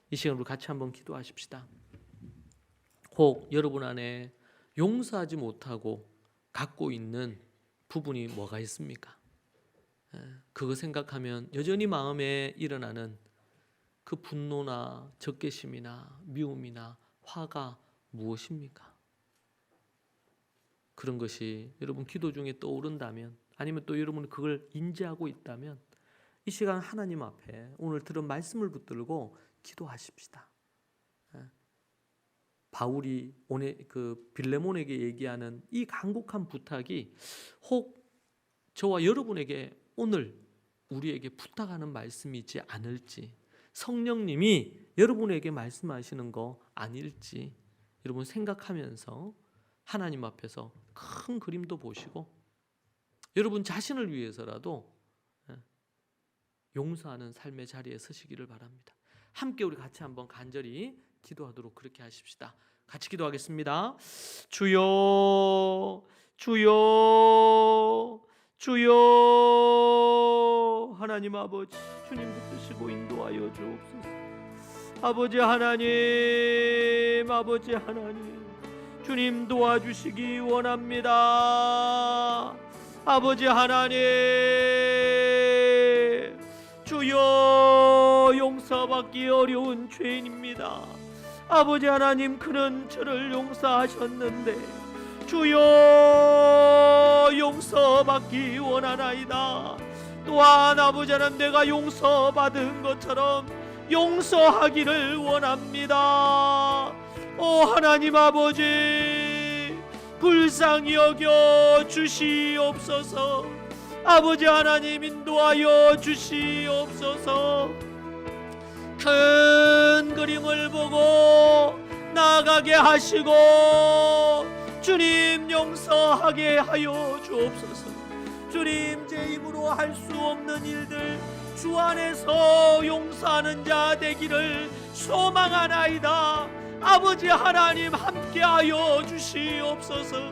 이 시간으로 같이 한번 기도하십시다. 혹 여러분 안에 용서하지 못하고 갖고 있는 부분이 뭐가 있습니까? 그거 생각하면 여전히 마음에 일어나는 그 분노나 적개심이나 미움이나 화가 무엇입니까? 그런 것이 여러분 기도 중에 떠오른다면 아니면 또 여러분이 그걸 인지하고 있다면 이 시간 하나님 앞에 오늘 들은 말씀을 붙들고 기도하십시다. 바울이 그 빌레몬에게 얘기하는 이 간곡한 부탁이 혹 저와 여러분에게 오늘 우리에게 부탁하는 말씀이지 않을지, 성령님이 여러분에게 말씀하시는 거 아닐지 여러분 생각하면서 하나님 앞에서 큰 그림도 보시고 여러분 자신을 위해서라도 용서하는 삶의 자리에 서시기를 바랍니다. 함께 우리 같이 한번 간절히 기도하도록 그렇게 하십시다. 같이 기도하겠습니다. 주여, 주여, 주여. 하나님 아버지, 주님 붙드시고 인도하여 주옵소서. 아버지 하나님, 아버지 하나님, 주님 도와주시기 원합니다. 아버지 하나님, 주여, 용서받기 어려운 죄인입니다. 아버지 하나님, 그는 저를 용서하셨는데 주여, 용서받기 원하나이다. 또한 아버지 하나님, 내가 용서받은 것처럼 용서하기를 원합니다. 오 하나님 아버지, 불쌍히 여겨 주시옵소서. 아버지 하나님, 인도하여 주시옵소서. 큰 그림을 보고 나아가게 하시고 주님 용서하게 하여 주옵소서. 주님, 제 힘으로 할 수 없는 일들 주 안에서 용서하는 자 되기를 소망하나이다. 아버지 하나님, 함께하여 주시옵소서.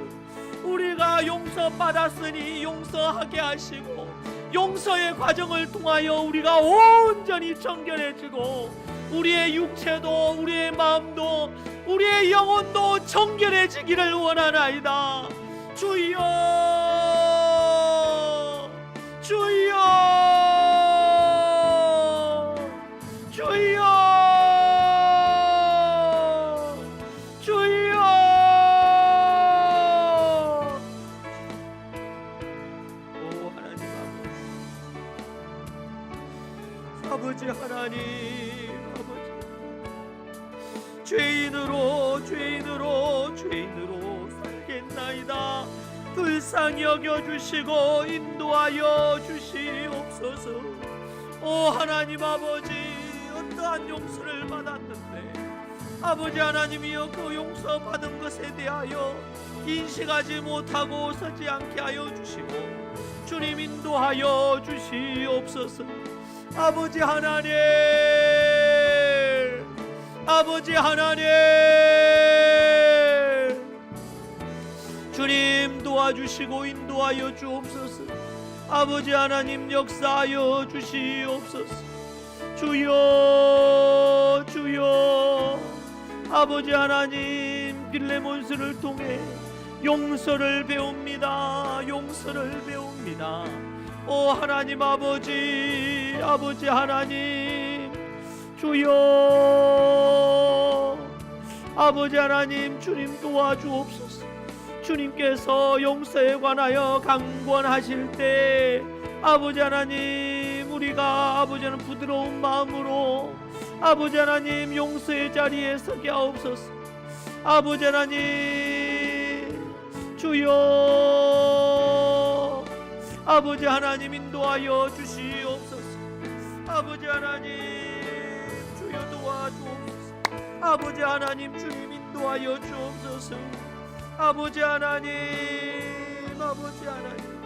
우리가 용서받았으니 용서하게 하시고, 용서의 과정을 통하여 우리가 온전히 정결해지고, 우리의 육체도 우리의 마음도 우리의 영혼도 정결해지기를 원하나이다. 주여, 주여, 주여, 주여. 오 하나님, 아버지 하나님, 죄인으로 살겠나이다. 불쌍히 여겨주시고 인도하여 주시옵소서. 오 하나님 아버지, 어떠한 용서를 받았는데 아버지 하나님이여, 그 용서 받은 것에 대하여 인식하지 못하고 서지 않게 하여 주시고, 주님 인도하여 주시옵소서. 아버지 하나님, 아버지 하나님, 주님 도와주시고 인도하여 주옵소서. 아버지 하나님 역사하여 주시옵소서. 주여, 주여. 아버지 하나님, 빌레몬스를 통해 용서를 배웁니다. 용서를 배웁니다. 오 하나님 아버지, 아버지 하나님, 주여, 아버지 하나님, 주님 도와주옵소서. 주님께서 용서에 관하여 강권하실 때 아버지 하나님, 우리가 아버지 하나님 부드러운 마음으로 아버지 하나님 용서의 자리에 서게 하옵소서. 아버지 하나님, 주여, 아버지 하나님 인도하여 주시옵소서. 아버지 하나님, 주여 도와주옵소서. 아버지 하나님, 주님 인도하여 주옵소서. 아버지 하나님, 아버지 하나님,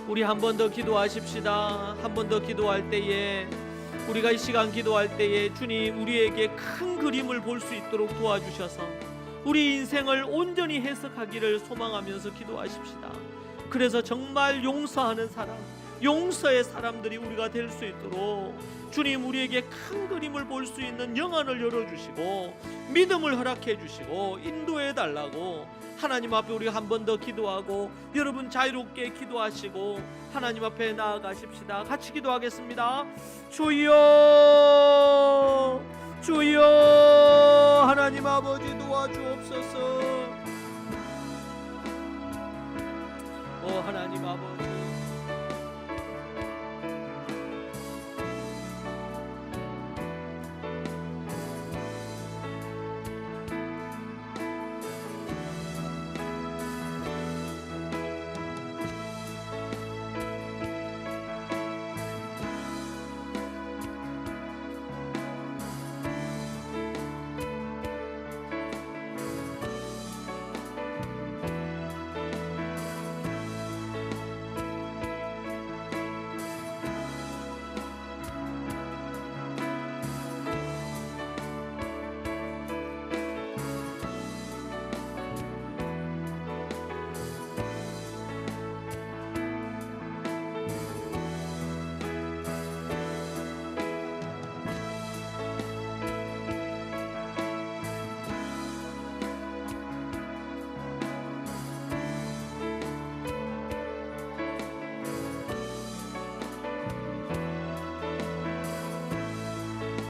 우리 한 번 더 기도하십시다. 한 번 더 기도할 때에, 우리가 이 시간 기도할 때에 주님 우리에게 큰 그림을 볼 수 있도록 도와주셔서 우리 인생을 온전히 해석하기를 소망하면서 기도하십시다. 그래서 정말 용서하는 사람, 용서의 사람들이 우리가 될 수 있도록 주님 우리에게 큰 그림을 볼 수 있는 영안을 열어주시고 믿음을 허락해 주시고 인도해 달라고 하나님 앞에 우리가 한 번 더 기도하고, 여러분 자유롭게 기도하시고 하나님 앞에 나아가십시다. 같이 기도하겠습니다. 주여, 주여, 하나님 아버지 도와주옵소서. 오 하나님 아버지,